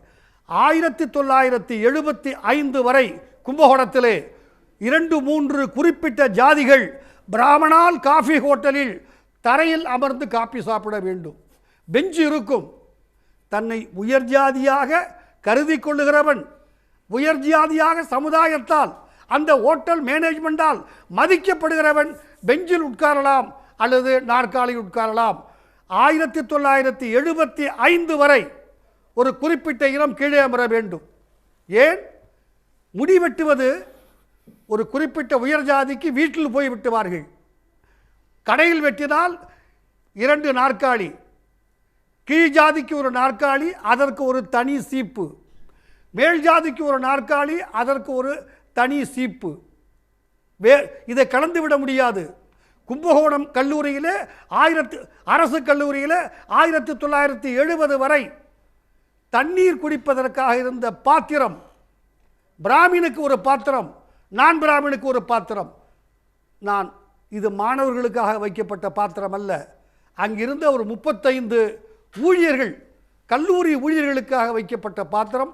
1975 வரை கும்பகோணத்திலே 2-3 குறிப்பிட்ட ஜாதிகள் பிராமணால் காஃபி ஹோட்டலில் தரையில் அமர்ந்து காப்பி சாப்பிட வேண்டும். பெஞ்சு இருக்கும். தன்னை உயர் ஜாதியாக கருதி கொள்ளுகிறவன், உயர் ஜாதியாக சமுதாயத்தால் அந்த ஹோட்டல் மேனேஜ்மெண்டால் மதிக்கப்படுகிறவன் பெஞ்சில் உட்காரலாம் அல்லது நாற்காலியில் உட்காரலாம். 1975 வரை ஒரு குறிப்பிட்ட இனம் கீழே அமர வேண்டும். ஏன்? முடி வெட்டுவது ஒரு குறிப்பிட்ட உயர் ஜாதிக்கு வீட்டில் போய் வெட்டுவார்கள். கடையில் வெட்டினால் 2 நாற்காலி, கீழ் ஜாதிக்கு ஒரு நாற்காலி, அதற்கு ஒரு தனி சீப்பு, மேல் ஜாதிக்கு ஒரு நாற்காலி, அதற்கு ஒரு தனி சீப்பு. இதை கலந்து விட முடியாது. கும்பகோணம் கல்லூரியிலே அரசு கல்லூரியில் 1970 வரை தண்ணீர் குடிப்பதற்காக இருந்த பாத்திரம் பிராமினுக்கு ஒரு பாத்திரம், நான் பிராமினுக்கு ஒரு பாத்திரம். இது மாணவர்களுக்காக வைக்கப்பட்ட பாத்திரம் அல்ல. அங்கிருந்த ஒரு 35 ஊழியர்கள், கல்லூரி ஊழியர்களுக்காக வைக்கப்பட்ட பாத்திரம்.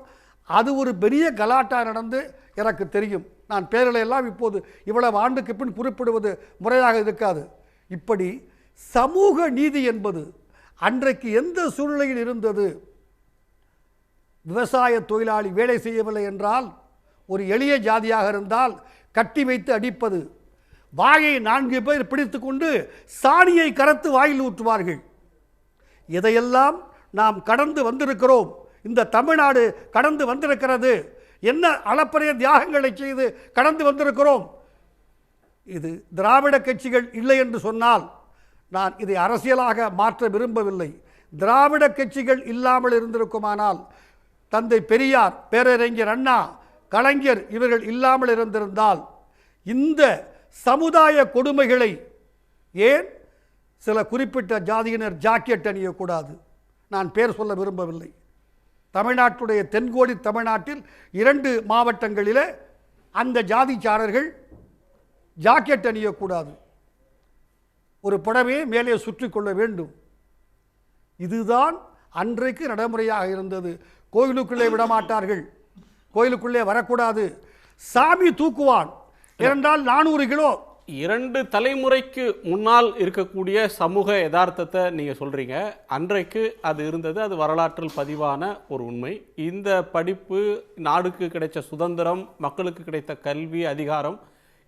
அது ஒரு பெரிய கலாட்டா நடந்து எனக்கு தெரியும். நான் பேர்களை எல்லாம் இப்போது இவ்வளவு ஆண்டுக்கு பின் குறிப்பிடுவது முறையாக இருக்காது. இப்படி சமூக நீதி என்பது அன்றைக்கு எந்த சூழ்நிலையில் இருந்தது? விவசாய தொழிலாளி வேலை செய்யவில்லை என்றால், ஒரு எளிய ஜாதியாக இருந்தால் கட்டி வைத்து அடிப்பது, வாயை 4 பேர் பிடித்து கொண்டு சாணியை கரைத்து வாயில் ஊற்றுவார்கள். இதையெல்லாம் நாம் கடந்து வந்திருக்கிறோம். இந்த தமிழ்நாடு கடந்து வந்திருக்கிறது. என்ன அளப்பரிய தியாகங்களை செய்து கடந்து வந்திருக்கிறோம். இது திராவிட கட்சிகள் இல்லை என்று சொன்னால் நான் இதை அரசியலாக மாற்ற விரும்பவில்லை. திராவிட கட்சிகள் இல்லாமல் இருந்திருக்குமானால், தந்தை பெரியார், பேரறிஞர் அண்ணா, கலைஞர் இவர்கள் இல்லாமல் இருந்திருந்தால் இந்த சமுதாய கொடுமைகளை ஏன் சில குறிப்பிட்ட ஜாதியினர் ஜாக்கெட் அணியக்கூடாது? நான் பேர் சொல்ல விரும்பவில்லை. தமிழ்நாட்டுடைய தென்கோடி தமிழ்நாட்டில் 2 மாவட்டங்களிலே அந்த ஜாதிச்சாரர்கள் ஜாக்கெட் அணியக்கூடாது, ஒரு புடவையை மேலே சுற்றி கொள்ள வேண்டும். இதுதான் அன்றைக்கு நடைமுறையாக இருந்தது. கோயிலுக்குள்ளே விடமாட்டார்கள், கோயிலுக்குள்ளே வரக்கூடாது, சாமி தூக்குவான். ஏனென்றால் 400 கிலோ. 2 தலைமுறைக்கு முன்னால் இருக்கக்கூடிய சமூக யதார்த்தத்தை நீங்கள் சொல்கிறீங்க. அன்றைக்கு அது இருந்தது, அது வரலாற்றில் பதிவான ஒரு உண்மை. இந்த படிப்பு, நாடுக்கு கிடைச்ச சுதந்திரம், மக்களுக்கு கிடைத்த கல்வி, அதிகாரம்,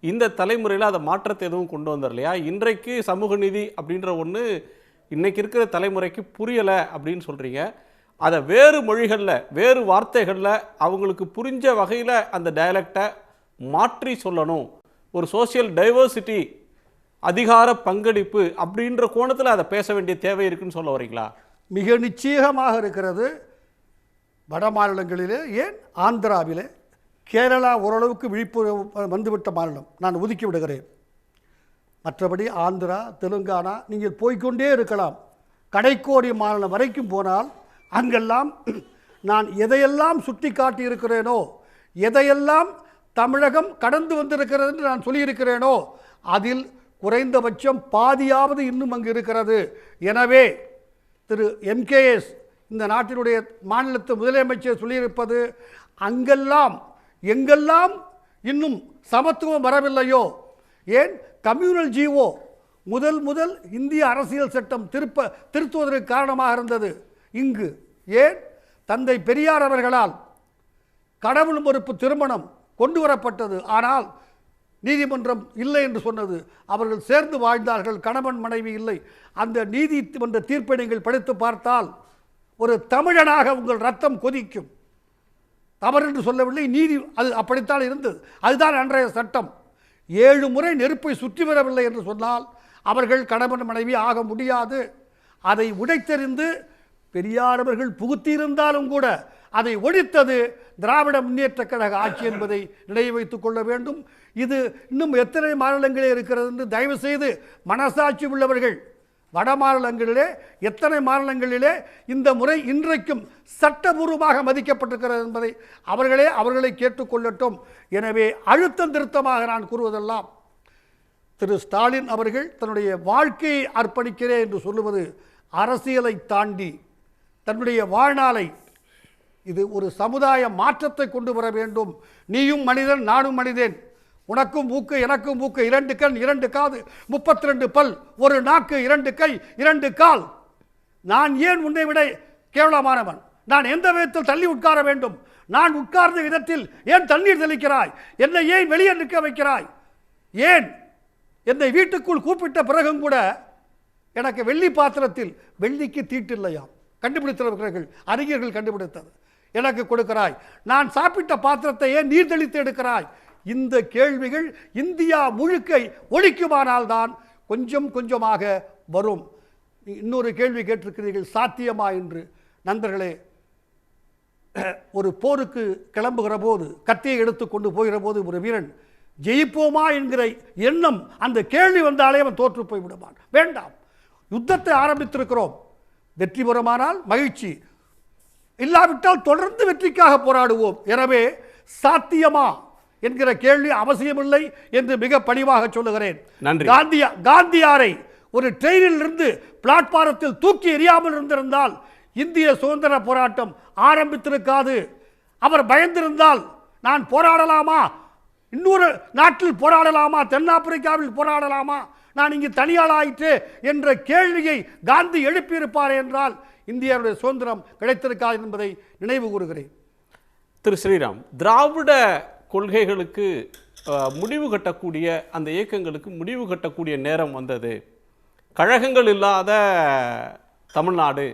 இந்த தலைமுறையில் அதை மாற்றத்தை எதுவும் கொண்டு வந்துடலையா? இன்றைக்கு சமூக நீதி அப்படின்ற ஒன்று இன்றைக்கி இருக்கிற தலைமுறைக்கு புரியலை அப்படின்னு சொல்கிறீங்க. அதை வேறு மொழிகளில், வேறு வார்த்தைகளில் அவங்களுக்கு புரிஞ்ச வகையில் அந்த டயலக்டை மாற்றி சொல்லணும். ஒரு சோசியல் டைவர்சிட்டி, அதிகார பங்களிப்பு அப்படின்ற கோணத்தில் அதை பேச வேண்டிய தேவை இருக்குன்னு சொல்ல வரீங்களா? மிக நிச்சயமாக இருக்கிறது. வட மாநிலங்களிலே, ஏன் ஆந்திராவிலே, கேரளா ஓரளவுக்கு விழிப்புணர்வு வந்துவிட்ட மாநிலம், நான் ஒதுக்கி விடுகிறேன். மற்றபடி ஆந்திரா, தெலுங்கானா நீங்கள் போய்க்கொண்டே இருக்கலாம். கடைக்கோடி மாநிலம் வரைக்கும் போனால் அங்கெல்லாம் நான் எதையெல்லாம் சுட்டி காட்டி இருக்கிறேனோ, எதையெல்லாம் தமிழகம் கடந்து வந்திருக்கிறது என்று நான் சொல்லியிருக்கிறேனோ அதில் குறைந்தபட்சம் பாதியாவது இன்னும் அங்கு இருக்கிறது. எனவே திரு MKS இந்த நாட்டினுடைய மாநிலத்து முதலமைச்சர் சொல்லியிருப்பது, அங்கெல்லாம் எங்கெல்லாம் இன்னும் சமத்துவம் வரவில்லையோ, ஏன் கம்யூனல் ஜீவோ முதல் இந்திய அரசியல் சட்டம் திருத்துவதற்கு காரணமாக இருந்தது இங்கு. ஏன் தந்தை பெரியார் அவர்களால் கடவுள் மறுப்பு திருமணம் கொண்டு வரப்பட்டது. ஆனால் நீதிமன்றம் இல்லை என்று சொன்னது. அவர்கள் சேர்ந்து வாழ்ந்தார்கள், கணவன் மனைவி இல்லை. அந்த நீதிமன்ற தீர்ப்பை நீங்கள் படித்து பார்த்தால் ஒரு தமிழனாக உங்கள் ரத்தம் கொதிக்கும். தவறு என்று சொல்லவில்லை, நீதி அது அப்படித்தான் இருந்தது. அதுதான் அன்றைய சட்டம். 7 முறை நெருப்பை சுற்றி வரவில்லை என்று சொன்னால் அவர்கள் கணவன் மனைவி ஆக முடியாது. அதை உடைத்தெறிந்து பெரியாரவர்கள் புகுத்தியிருந்தாலும் கூட அதை ஒழித்தது திராவிட முன்னேற்ற கழக ஆட்சி என்பதை நினைவு வைத்துக் கொள்ள வேண்டும். இது இன்னும் எத்தனை மாநிலங்களே இருக்கிறது என்று தயவு செய்து மனசாட்சி உள்ளவர்கள், வட மாநிலங்களிலே எத்தனை மாநிலங்களிலே இந்த முறை இன்றைக்கும் சட்டபூர்வமாக மதிக்கப்பட்டிருக்கிறது என்பதை அவர்களை கேட்டுக்கொள்ளட்டும். எனவே அழுத்தம் திருத்தமாக நான் கூறுவதெல்லாம், திரு ஸ்டாலின் அவர்கள் தன்னுடைய வாழ்க்கையை அர்ப்பணிக்கிறேன் என்று சொல்லுவது அரசியலை தாண்டி தன்னுடைய வாழ்நாளை, இது ஒரு சமுதாய மாற்றத்தை கொண்டு வர வேண்டும். நீயும் மனிதன், நானும் மனிதன், உனக்கும் மூக்கு எனக்கும் மூக்கு, 2 கண் 2 காது 32 பல், 1 நாக்கு 2 கை 2 கால். நான் ஏன் உன்னை விட கேவலமானவன்? நான் எந்த விதத்தில் தள்ளி உட்கார வேண்டும்? நான் உட்கார்ந்த விதத்தில் ஏன் தண்ணீர் தெளிக்கிறாய்? என்னை ஏன் வெளியே நிற்க வைக்கிறாய்? ஏன் என்னை வீட்டுக்குள் கூப்பிட்ட பிறகும் கூட எனக்கு வெள்ளி பாத்திரத்தில் வெள்ளிக்கு தீட்டில்லையாம், கண்டுபிடித்தவர்கள் அறிஞர்கள் கண்டுபிடித்தது, எனக்கு கொடுக்கிறாய். நான் சாப்பிட்ட பாத்திரத்தை ஏன் நீர் தெளித்து எடுக்கிறாய்? இந்த கேள்விகள் இந்தியா முழுக்கை ஒழிக்குமானால் தான் கொஞ்சம் கொஞ்சமாக வரும். இன்னொரு கேள்வி கேட்டிருக்கிறீர்கள், சாத்தியமா என்று. நண்பர்களே, ஒரு போருக்கு கிளம்புகிற போது, கத்தியை எடுத்துக்கொண்டு போகிற போது ஒரு வீரன் ஜெயிப்போமா என்கிற எண்ணம், அந்த கேள்வி வந்தாலே அவன் தோற்று போய் விடுவான். வேண்டாம், யுத்தத்தை ஆரம்பித்திருக்கிறோம். வெற்றி பெறுமானால் மகிழ்ச்சி, இல்லாவிட்டால் தொடர்ந்து வெற்றிக்காக போராடுவோம். எனவே சாத்தியமா என்கிற கேள்வி அவசியமில்லை என்று மிக பணிவாக சொல்லுகிறேன். காந்தியாரை ஒரு ட்ரெயினில் இருந்து பிளாட்பாரத்தில் தூக்கி எறியாமல் இருந்திருந்தால் இந்திய சுதந்திர போராட்டம் ஆரம்பித்திருக்காது. அவர் பயந்திருந்தால் நான் போராடலாமா, இன்னொரு நாட்டில் போராடலாமா, தென்னாப்பிரிக்காவில் போராடலாமா, நான் இங்கு தனியாளாயிற்று என்ற கேள்வியை காந்தி எழுப்பியிருப்பார் என்றால் இந்தியாவுடைய சுதந்திரம் கிடைத்திருக்காது என்பதை நினைவு கூறுகிறேன். திரு ஸ்ரீராம், திராவிட கொள்கைகளுக்கு முடிவு கட்டக்கூடிய, அந்த இயக்கங்களுக்கு முடிவு கட்டக்கூடிய நேரம் வந்தது. கழகங்கள் இல்லாத தமிழ்நாடு,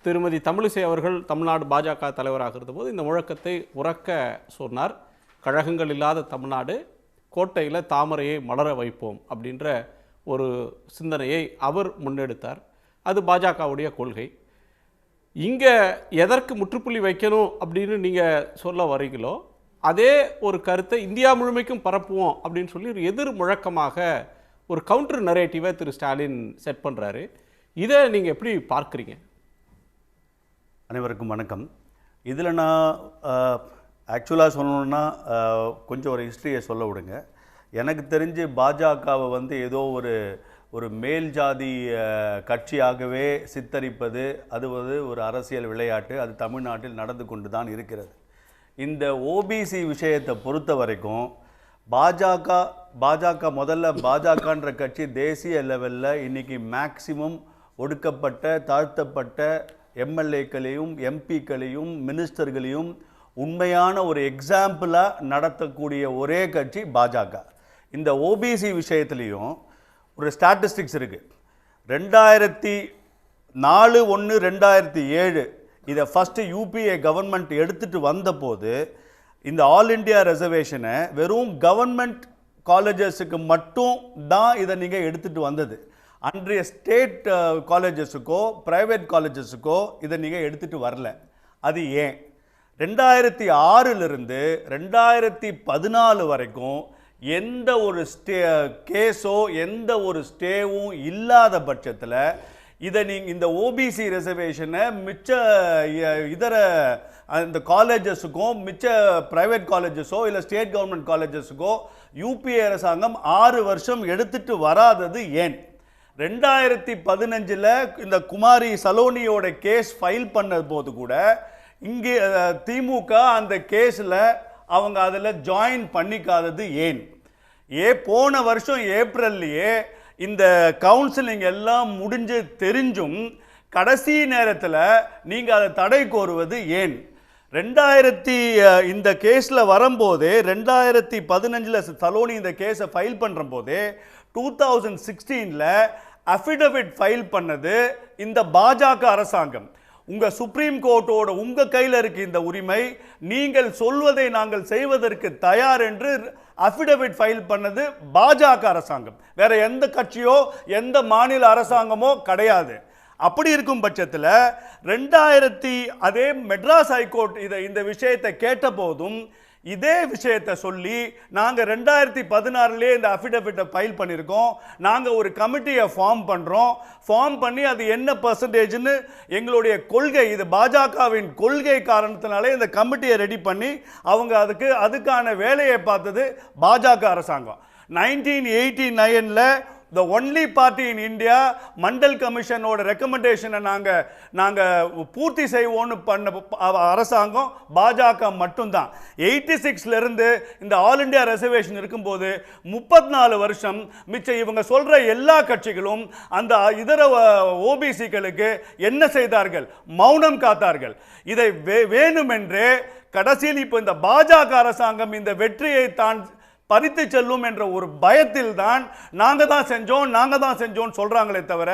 திருமதி தமிழிசை அவர்கள் தமிழ்நாடு பாஜக தலைவராக இருந்தபோது இந்த முழக்கத்தை உறக்க சொன்னார். கழகங்கள் இல்லாத தமிழ்நாடு, கோட்டையில் தாமரையை மலர வைப்போம் அப்படின்ற ஒரு சிந்தனையை அவர் முன்னெடுத்தார். அது பாஜகவுடைய கொள்கை. இங்கே எதற்கு முற்றுப்புள்ளி வைக்கணும் அப்படின்னு நீங்கள் சொல்ல வரீங்களோ அதே ஒரு கருத்தை இந்தியா முழுமைக்கும் பரப்புவோம் அப்படின்னு சொல்லி ஒரு எதிர் முழக்கமாக ஒரு கவுண்டர் நரேட்டிவை திரு ஸ்டாலின் செட் பண்ணுறாரு. இதை நீங்கள் எப்படி பார்க்குறீங்க? அனைவருக்கும் வணக்கம். இதில் நான் ஆக்சுவலாக சொல்லணுன்னா கொஞ்சம் ஒரு ஹிஸ்ட்ரியை சொல்ல விடுங்க. எனக்கு தெரிஞ்சு பாஜகவை ஏதோ ஒரு மேல் ஜாதி கட்சியாகவே சித்தரிப்பது, அது ஒரு அரசியல் விளையாட்டு, அது தமிழ்நாட்டில் நடந்து கொண்டு தான் இருக்கிறது. இந்த ஓபிசி விஷயத்தை பொறுத்த வரைக்கும் பாஜக முதல்ல பாஜகன்ற கட்சி தேசிய லெவலில் இன்றைக்கி மேக்சிமம் ஒடுக்கப்பட்ட தாழ்த்தப்பட்ட எம்எல்ஏக்களையும் எம்பிக்களையும் மினிஸ்டர்களையும் உண்மையான ஒரு எக்ஸாம்பிளாக நடத்தக்கூடிய ஒரே கட்சி பாஜக. இந்த ஓபிசி விஷயத்துலேயும் ஒரு ஸ்டாட்டிஸ்டிக்ஸ் இருக்குது. 2004-1-2007 இதை ஃபஸ்ட்டு யூபிஏ கவர்மெண்ட் எடுத்துகிட்டு வந்தபோது இந்த ஆல் இண்டியா ரிசர்வேஷனை வெறும் கவர்மெண்ட் காலேஜஸுக்கு மட்டும் தான் இதை நீங்கள் எடுத்துகிட்டு வந்தது. அன்றைய ஸ்டேட் காலேஜஸுக்கோ ப்ரைவேட் காலேஜஸுக்கோ இதை நீங்கள் எடுத்துகிட்டு வரல. அது ஏன்? 2006 2014 வரைக்கும் எந்த ஒரு கேஸோ எந்த ஒரு ஸ்டேவும் இல்லாத பட்சத்தில் இதை நீங்கள் இந்த ஓபிசி ரிசர்வேஷனை மிச்ச இதர அந்த காலேஜஸுக்கும் மிச்ச ப்ரைவேட் காலேஜஸோ இல்லை ஸ்டேட் கவர்மெண்ட் காலேஜஸுக்கோ யூபிஏ அரசாங்கம் 6 வருஷம் எடுத்துட்டு வராதது ஏன்? 2015 இந்த குமாரி சலோனியோட கேஸ் ஃபைல் பண்ண போது கூட இங்கே திமுக அந்த கேஸில் அவங்க அதில் ஜாயின் பண்ணிக்காதது ஏன்? போன வருஷம் ஏப்ரல்லையே இந்த கவுன்சிலிங் எல்லாம் முடிஞ்சு தெரிஞ்சும் கடைசி நேரத்தில் நீங்கள் அதை தடை கோருவது ஏன்? இந்த கேஸில் வரும்போதே 2015 சலோனி இந்த கேஸை ஃபைல் பண்ணுற போதே 2016 அஃபிடவிட் ஃபைல் பண்ணது இந்த பாஜக அரசாங்கம். உங்கள் சுப்ரீம் கோர்ட்டோட உங்கள் கையில் இருக்கு இந்த உரிமை, நீங்கள் சொல்வதை நாங்கள் செய்வதற்கு தயார் என்று அஃபிடவிட் ஃபைல் பண்ணது பாஜக அரசாங்கம். வேற எந்த கட்சியோ எந்த மாநில அரசாங்கமோ கிடையாது. அப்படி இருக்கும் பட்சத்தில் அதே மெட்ராஸ் ஹைகோர்ட் இந்த விஷயத்தை கேட்ட போதும் இதே விஷயத்தை சொல்லி நாங்கள் 2016 இந்த அஃபிடவிட்டை ஃபைல் பண்ணியிருக்கோம், நாங்கள் ஒரு கமிட்டியை ஃபார்ம் பண்ணி அது என்ன பர்சன்டேஜ்னு எங்களுடைய கொள்கை, இது பாஜகவின் கொள்கை காரணத்தினாலே இந்த கமிட்டியை ரெடி பண்ணி அவங்க அதுக்கான வேலையை பார்த்தது பாஜக அரசாங்கம். 1989 the only party in India Mandal கமிஷனோட ரெக்கமெண்டேஷனை நாங்கள் பூர்த்தி செய்வோன்னு பண்ண அரசாங்கம் பாஜக மட்டும்தான். 86 இருந்து இந்த ஆல் இண்டியா ரிசர்வேஷன் இருக்கும்போது 34 வருஷம் மிச்சம் இவங்க சொல்ற எல்லா கட்சிகளும் அந்த இதர ஓபிசிகளுக்கு என்ன செய்தார்கள்? மௌனம் காத்தார்கள். இதை வேணுமென்றே கடைசியில் இப்போ இந்த பாஜக அரசாங்கம் இந்த வெற்றியை தான் பறித்து செல்லும் என்ற ஒரு பயத்தில் தான் நாங்கள் தான் செஞ்சோம் சொல்றாங்களே தவிர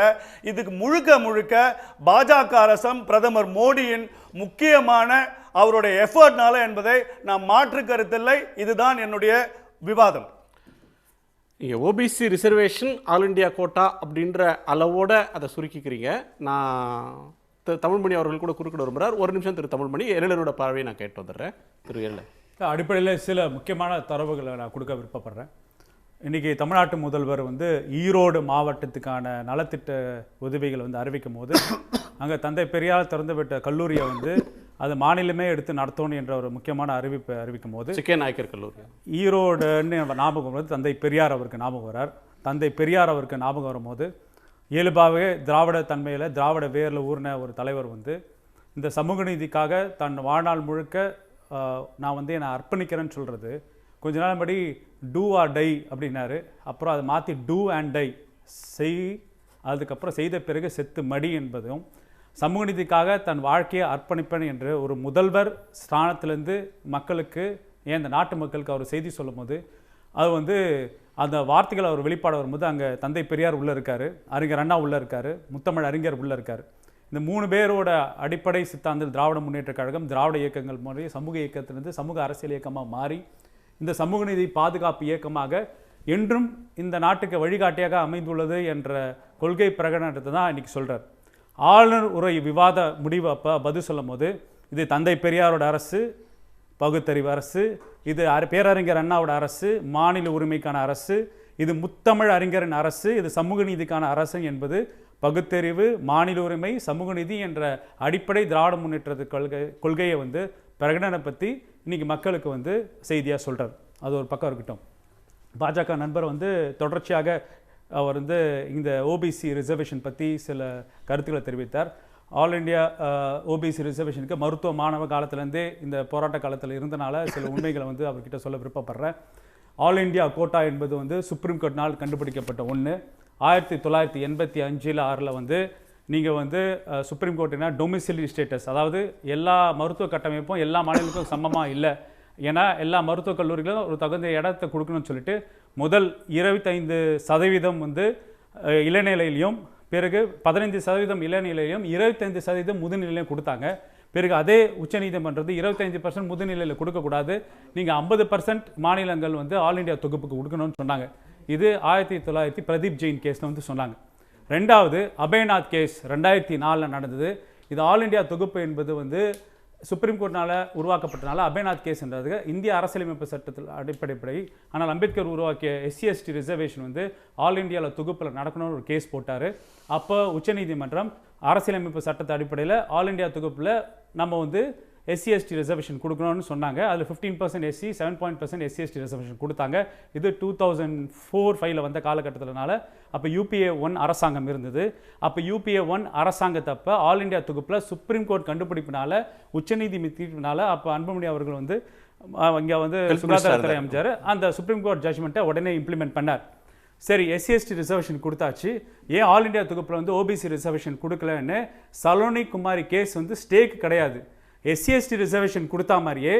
இதுக்கு முழுக்க பாஜக அரசம் பிரதமர் மோடியின் முக்கியமான அவருடைய எஃபர்ட்னால என்பதை நான் மாற்று கருத்தில்லை. இதுதான் என்னுடைய விவாதம். நீங்கள் OBC reservation all India quota அப்படின்ற அளவோட அதை சுருக்கிக்கிறீங்க. நான் தமிழ்மணி அவர்கள் கூட குறுக்கிட விரும்புகிறார். ஒரு நிமிஷம் திரு தமிழ்மணி, எழிலரோட பார்வையை நான் கேட்டு வந்துடுறேன். திரு எழில், அடிப்படையில் சில முக்கியமான தரவுகளை நான் கொடுக்க விருப்பப்படுறேன். இன்றைக்கி தமிழ்நாட்டு முதல்வர் ஈரோடு மாவட்டத்துக்கான நலத்திட்ட உதவிகளை அறிவிக்கும் போது அங்கே தந்தை பெரியார் திறந்துவிட்ட கல்லூரியை அது மாநிலமே எடுத்து நடத்தணும் என்ற ஒரு முக்கியமான அறிவிப்பை அறிவிக்கும் போது சிக்கே நாயக்கர் கல்லூரி ஈரோடுன்னு ஞாபகம் வருது. தந்தை பெரியார் அவருக்கு ஞாபகம் வரார். தந்தை பெரியார் அவருக்கு ஞாபகம் வரும்போது இயல்பாகவே திராவிட தன்மையில் திராவிட வேரில் ஊர்ன ஒரு தலைவர் இந்த சமூக நீதிக்காக தன் வாழ்நாள் முழுக்க நான் என்னை அர்ப்பணிக்கிறேன்னு சொல்கிறது. கொஞ்ச நாள் படி டூ ஆர் டை அப்படின்னாரு. அப்புறம் அதை மாற்றி டூ அண்ட் டை அதுக்கப்புறம் செய்த பிறகு செத்து மடி என்பதும் சமூக நீதிக்காக தன் வாழ்க்கையை அர்ப்பணிப்பேன் என்று ஒரு முதல்வர் ஸ்தானத்திலேருந்து மக்களுக்கு இந்த நாட்டு மக்களுக்கு அவர் செய்தி சொல்லும் போது அது அந்த வார்த்தைகள் அவர் வெளிப்பாடு வரும்போது அங்கே தந்தை பெரியார் உள்ளே இருக்கார், அறிஞர் அண்ணா உள்ளே இருக்கார், முத்தமிழ் அறிஞர் உள்ளே இருக்கார். இந்த 3 பேரோட அடிப்படை சித்தாந்தம் திராவிட முன்னேற்ற கழகம் திராவிட இயக்கங்கள் மாதிரி சமூக இயக்கத்திலிருந்து சமூக அரசியல் இயக்கமாக மாறி இந்த சமூக நீதி பாதுகாப்பு இயக்கமாக என்றும் இந்த நாட்டுக்கு வழிகாட்டியாக அமைந்துள்ளது என்ற கொள்கை பிரகடனத்தை தான் இன்றைக்கி சொல்கிறார். ஆளுநர் உரை விவாத முடிவு அப்போ பதில் சொல்லும் போது இது தந்தை பெரியாரோட அரசு, பகுத்தறிவு அரசு, இது பேரறிஞர் அண்ணாவோட அரசு, மாநில உரிமைக்கான அரசு, இது முத்தமிழ் அறிஞரின் அரசு, இது சமூக நீதிக்கான அரசு என்பது பகுத்தறிவு, மாநில உரிமை, சமூக நீதி என்ற அடிப்படை திராவிட முன்னேற்ற கொள்கையை பிரகடனை பற்றி இன்னைக்கு மக்களுக்கு செய்தியாக சொல்கிறார். அது ஒரு பக்கம் இருக்கட்டும். பாஜக நண்பர் தொடர்ச்சியாக அவர் இந்த ஓபிசி ரிசர்வேஷன் பற்றி சில கருத்துக்களை தெரிவித்தார். ஆல் இண்டியா ஓபிசி ரிசர்வேஷனுக்கு மருத்துவ மாணவ காலத்திலேருந்தே இந்த போராட்ட காலத்தில் இருந்தனால சில உண்மைகளை அவர்கிட்ட சொல்ல விருப்பப்படுறேன். ஆல் இண்டியா கோட்டா என்பது சுப்ரீம் கோர்ட்னால் கண்டுபிடிக்கப்பட்ட ஒன்று. 1985 6 நீங்கள் சுப்ரீம் கோர்ட்னா டொமிசிலரி ஸ்டேட்டஸ், அதாவது எல்லா மருத்துவ கட்டமைப்பும் எல்லா மாநிலங்களுக்கும் சமமாக இல்லை, ஏன்னா எல்லா மருத்துவக் கல்லூரிகளும் ஒரு தகுந்த இடத்தை கொடுக்கணும்னு சொல்லிட்டு முதல் 25% இளநிலையிலையும் பிறகு 15% இளநிலையிலையும் 25% முதுநிலையிலையும் கொடுத்தாங்க. பிறகு அதே உச்சநீதிமன்றம் 25% முதுநிலையில் கொடுக்கக்கூடாது, நீங்கள் 50% மாநிலங்கள் ஆல் இண்டியா தொகுப்புக்கு கொடுக்கணும்னு சொன்னாங்க. இது 1900 பிரதீப் ஜெயின் கேஸில் சொன்னாங்க. ரெண்டாவது அபயநாத் கேஸ் 2004 நடந்தது. இது ஆல் இண்டியா தொகுப்பு என்பது சுப்ரீம் கோர்ட்னால உருவாக்கப்பட்டனால அபேநாத் கேஸ்ன்றது இந்திய அரசியலமைப்பு சட்டத்தில் அடிப்படை. ஆனால் அம்பேத்கர் உருவாக்கிய SC/ST ரிசர்வேஷன் வந்து ஆல் இந்தியாவில் தொகுப்பில் நடக்கணும்னு ஒரு கேஸ் போட்டார். அப்போ உச்சநீதிமன்றம் அரசியலமைப்பு சட்டத்தை அடிப்படையில் ஆல் இந்தியா தொகுப்பில் நம்ம வந்து SC/ST ரிசர்வேஷன் கொடுக்கணும்னு சொன்னாங்க. அதில் 15% SC, 7% SC/ST ரிசர்வேஷன் கொடுத்தாங்க. இது 2004-5 வந்த காலகட்டத்தில்னால அப்போ UPA 1 அரசாங்கம் இருந்தது. அப்போ UPA 1 அரசாங்கத்தப்போ ஆல் இந்தியா தொகுப்பில் சுப்ரீம் கோர்ட் கண்டுபிடிப்பினால உச்சநீதிமன்றத்தினால அப்போ அன்புமணி அவர்கள் வந்து இங்கே வந்து சுகாதாரத்துறை அமைச்சர் அந்த சுப்ரீம் கோர்ட் ஜட்ஜ்மெண்ட்டை உடனே இம்ப்ளிமெண்ட் பண்ணார். சரி, SC/ST ரிசர்வேஷன் கொடுத்தாச்சு, ஏன் ஆல் இந்தியா தொகுப்பில் வந்து OBC ரிசர்வேஷன் கொடுக்கலன்னு சலோனி குமாரி கேஸ் வந்து ஸ்டேக்கு கிடையாது. SC/ST ரிசர்வேஷன் கொடுத்தா மாதிரியே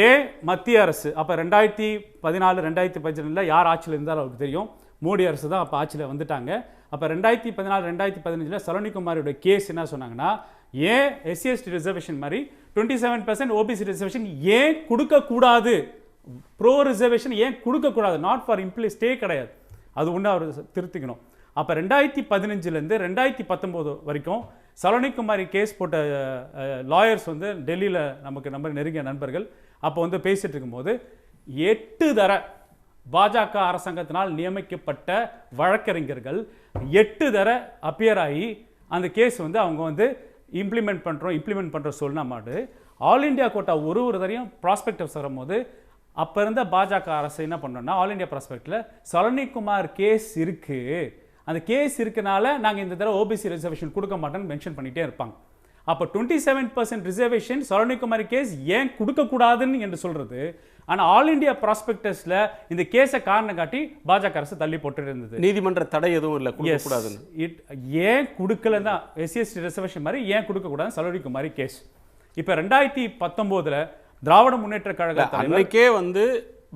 ஏன் மத்திய அரசு அப்போ 2014-2015 யார் ஆட்சியில் இருந்தாலும் அவருக்கு தெரியும், மோடி அரசு தான் அப்போ ஆட்சியில் வந்துட்டாங்க. அப்போ 2014-2015 சலோனி குமாரியோட கேஸ் என்ன சொன்னாங்கன்னா, ஏன் SC/ST ரிசர்வேஷன் மாதிரி 27% OBC ரிசர்வேஷன் ஏன் கொடுக்கக்கூடாது, ப்ரோ ரிசர்வேஷன் ஏன் கொடுக்கக்கூடாது, நாட் ஃபார் ஸ்டே கிடையாது, அது ஒன்று அவர் திருத்திக்கணும். அப்போ 2015 2019 வரைக்கும் சலோனி குமாரி கேஸ் போட்ட லாயர்ஸ் வந்து டெல்லியில் நமக்கு நம்ம நெருங்கிய நண்பர்கள் அப்போ வந்து பேசிட்டு இருக்கும்போது 8 தர பாஜக அரசாங்கத்தினால் நியமிக்கப்பட்ட வழக்கறிஞர்கள் 8 தர அப்பியர் ஆகி அந்த கேஸ் வந்து அவங்க வந்து இம்ப்ளிமெண்ட் பண்ணுற சொல்லின மாட்டு ஆல் இண்டியா கோட்டா ஒரு தரையும் ப்ராஸ்பெக்டிவ்ஸ் வரும்போது அப்போ இருந்த பாஜக அரசு என்ன பண்ணோம்னா, ஆல் இண்டியா ப்ராஸ்பெக்டில் சலோனி குமார் கேஸ் இருக்குது, அந்த கேஸ் இருக்கனால நாங்கள் இந்த தடவை OBC ரிசர்வேஷன் கொடுக்க மாட்டோம்னு மென்ஷன் பண்ணிகிட்டே இருப்பாங்க. அப்போ 27% ரிசர்வேஷன் சலோனி குமாரி கேஸ் ஏன் கொடுக்கக்கூடாதுன்னு என்று சொல்கிறது. ஆனால் ஆல் இண்டியா ப்ராஸ்பெக்டஸில் இந்த கேஸை காரணம் காட்டி பாஜக அரசு தள்ளி போட்டு இருந்தது. நீதிமன்ற தடை எதுவும் இல்லை, கொடுக்கக்கூடாதுன்னு. ஏன் கொடுக்கல தான் SC/ST ரிசர்வேஷன் மாதிரி ஏன் கொடுக்கக்கூடாதுன்னு சலோனி குமாரி கேஸ். இப்போ 2019 திராவிட முன்னேற்ற கழக அன்னைக்கே வந்து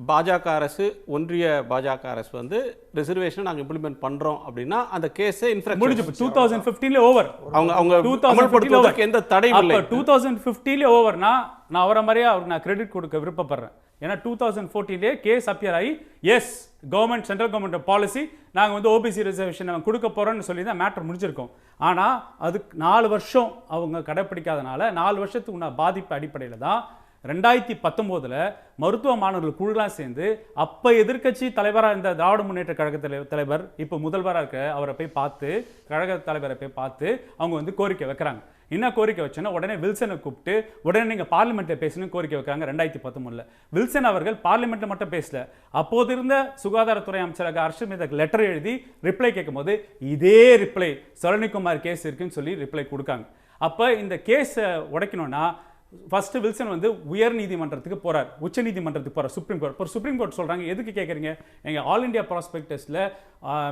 பாஜக அரசு, ஒன்றிய பாஜக அரசு வந்து ரிசர்வேஷன் நாங்கள் இம்ப்ளிமெண்ட் பண்றோம் அப்படின்னா அந்த கேஸே முடிஞ்சு 2015 ஓவர். அவங்க அமல்படுத்துவதற்கு எந்த தடையும் இல்லை. 2015 ஓவர்னா நான் அவரை மாதிரியே அவருக்கு நான் கிரெடிட் கொடுக்க விருப்பப்படுறேன். ஏன்னா 2014 கேஸ் அப்பியர் ஆகி as government central government policy நாங்கள் வந்து OBC ரிசர்வேஷன் நாங்கள் கொடுக்க போகிறோம்னு சொல்லி தான் மேட்டர் முடிஞ்சிருக்கோம். ஆனால் அதுக்கு 4 வருஷம் அவங்க கடைப்பிடிக்காதனால 4 வருஷத்துக்கு உள்ள பாதிப்பு அடிப்படையில் தான் 2019 மருத்துவ மாணவர்கள் குழுலாம் சேர்ந்து அப்போ எதிர்க்கட்சி தலைவராக இருந்த திராவிட முன்னேற்ற கழக தலைவர் இப்போ முதல்வராக இருக்க அவரை போய் பார்த்து, கழக தலைவரை போய் பார்த்து அவங்க வந்து கோரிக்கை வைக்கிறாங்க. என்ன கோரிக்கை வச்சோன்னா, உடனே வில்சனை கூப்பிட்டு உடனே நீங்கள் பார்லிமெண்ட்டில் பேசணும்னு கோரிக்கை வைக்கிறாங்க. 2019 வில்சன் அவர்கள் பார்லிமெண்ட்டில் மட்டும் பேசல, அப்போது இருந்த சுகாதாரத்துறை அமைச்சராக ஹர்ஷவர்தனுக்கு லெட்டர் எழுதி ரிப்ளை கேட்கும்போது இதே ரிப்ளை சலோனி குமார் கேஸ் இருக்குன்னு சொல்லி ரிப்ளை கொடுக்காங்க. அப்போ இந்த கேஸை உடைக்கணும்னா ஃபர்ஸ்ட் வில்சன் வந்து உயர் நீதிமன்றத்துக்கு போறார், உச்ச நீதிமன்றத்துக்கு போறார், சுப்ரீம் கோர்ட். இப்போ சுப்ரீம் கோர்ட் சொல்றாங்க, எதுக்கு கேட்குறீங்க, எங்கள் ஆல் இண்டியா ப்ராஸ்பெக்டஸில்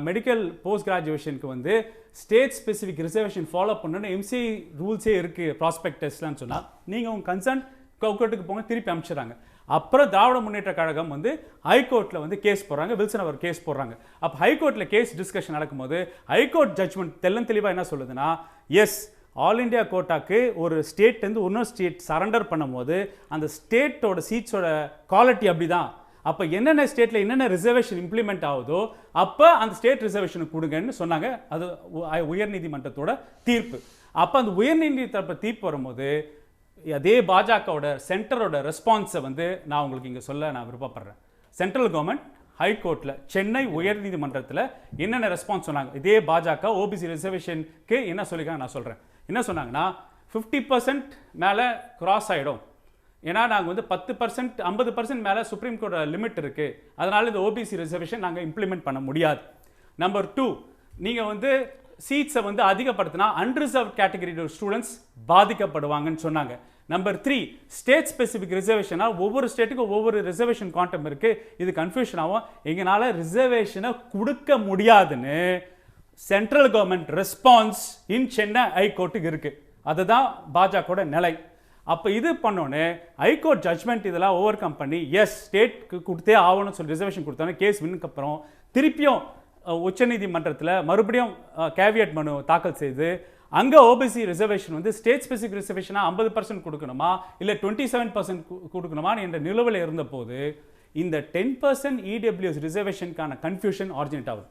மெடிக்கல் போஸ்ட் கிராஜுவேஷனுக்கு வந்து ஸ்டேட் ஸ்பெசிஃபிக் ரிசர்வேஷன் ஃபாலோ பண்ணணும்னு MCI ரூல்ஸே இருக்குது ப்ராஸ்பெக்டஸ்லான்னு சொன்னால் நீங்கள் உங்கள் கன்சர்ன் கோர்ட்டுக்கு போங்க, திருப்பி அனுப்பிச்சிடுறாங்க. அப்புறம் திராவிட முன்னேற்ற கழகம் வந்து ஹைகோர்ட்டில் வந்து கேஸ் போடுறாங்க, வில்சன் அவர் கேஸ் போடுறாங்க. அப்போ ஹைகோர்ட்டில் கேஸ் டிஸ்கஷன் நடக்கும்போது ஹைகோர்ட் ஜட்ஜ்மெண்ட் தெளிவாக என்ன சொல்லுதுன்னா, எஸ் ஆல் இண்டியா கோட்டாக்கு ஒரு ஸ்டேட்லேருந்து இன்னொரு ஸ்டேட் சரண்டர் பண்ணும்போது அந்த ஸ்டேட்டோட சீட்ஸோட குவாலிட்டி அப்படி தான். அப்போ என்னென்ன ஸ்டேட்டில் என்னென்ன ரிசர்வேஷன் இம்ப்ளிமெண்ட் ஆகுதோ அப்போ அந்த ஸ்டேட் ரிசர்வேஷனை கொடுங்கன்னு சொன்னாங்க. அது உயர்நீதிமன்றத்தோட தீர்ப்பு. அப்போ அந்த உயர்நீதிமன்ற தீர்ப்பு வரும்போது அதே பாஜகவோட சென்டரோட ரெஸ்பான்ஸை வந்து நான் உங்களுக்கு இங்கே சொல்ல நான் விருப்பப்படுறேன். சென்ட்ரல் கவர்மெண்ட் ஹைகோர்ட்டில் சென்னை உயர்நீதிமன்றத்தில் என்னென்ன ரெஸ்பான்ஸ் சொன்னாங்க, இதே பாஜக OBC ரிசர்வேஷனுக்கு என்ன சொல்லிக்காங்க நான் சொல்கிறேன். என்ன சொன்னாங்கன்னா, 50% மேலே கிராஸ் ஆகிடும், ஏன்னா நாங்கள் வந்து 10% 50% மேலே சுப்ரீம் கோர்ட் லிமிட் இருக்குது, அதனால இந்த OBC ரிசர்வேஷன் நாங்கள் இம்ப்ளிமெண்ட் பண்ண முடியாது. நம்பர் 2, நீங்கள் வந்து சீட்ஸை வந்து அதிகப்படுத்தினா அன்ரிசர்வ் கேட்டகரி ஸ்டூடெண்ட்ஸ் பாதிக்கப்படுவாங்கன்னு சொன்னாங்க. நம்பர் 3, ஸ்டேட் ஸ்பெசிஃபிக் ரிசர்வேஷனாக ஒவ்வொரு ஸ்டேட்டுக்கும் ஒவ்வொரு ரிசர்வேஷன் குவாண்டம் இருக்குது, இது கன்ஃபியூஷன் ஆகும், எங்களால் ரிசர்வேஷனை கொடுக்க முடியாதுன்னு சென்ட்ரல் கவர்மெண்ட் ரெஸ்பான்ஸ் இன் சென்னை ஹைகோர்ட்டுக்கு இருக்குது. அதுதான் பாஜகவோட நிலை. அப்போ இது பண்ணோன்னு ஹைகோர்ட் ஜட்ஜ்மெண்ட் இதெல்லாம் ஓவர் கம் பண்ணி எஸ் ஸ்டேட்க்கு கொடுத்தே ஆகணும்னு சொல்லி ரிசர்வேஷன் கொடுத்தாங்க. கேஸ் வின்னுக்கு அப்புறம் திருப்பியும் உச்சநீதிமன்றத்தில் மறுபடியும் கேவியட் மனு தாக்கல் செய்து அங்கே OBC ரிசர்வேஷன் வந்து ஸ்டேட் ஸ்பெசிஃபிக் ரிசர்வேஷனாக 50% கொடுக்கணுமா இல்லை 27% கொடுக்கணுமா என்ற நிலுவையில் இருந்த போது இந்த 10% EWS ரிசர்வேஷனுக்கான கன்ஃபியூஷன் ஆரிஜினேட் ஆகுது.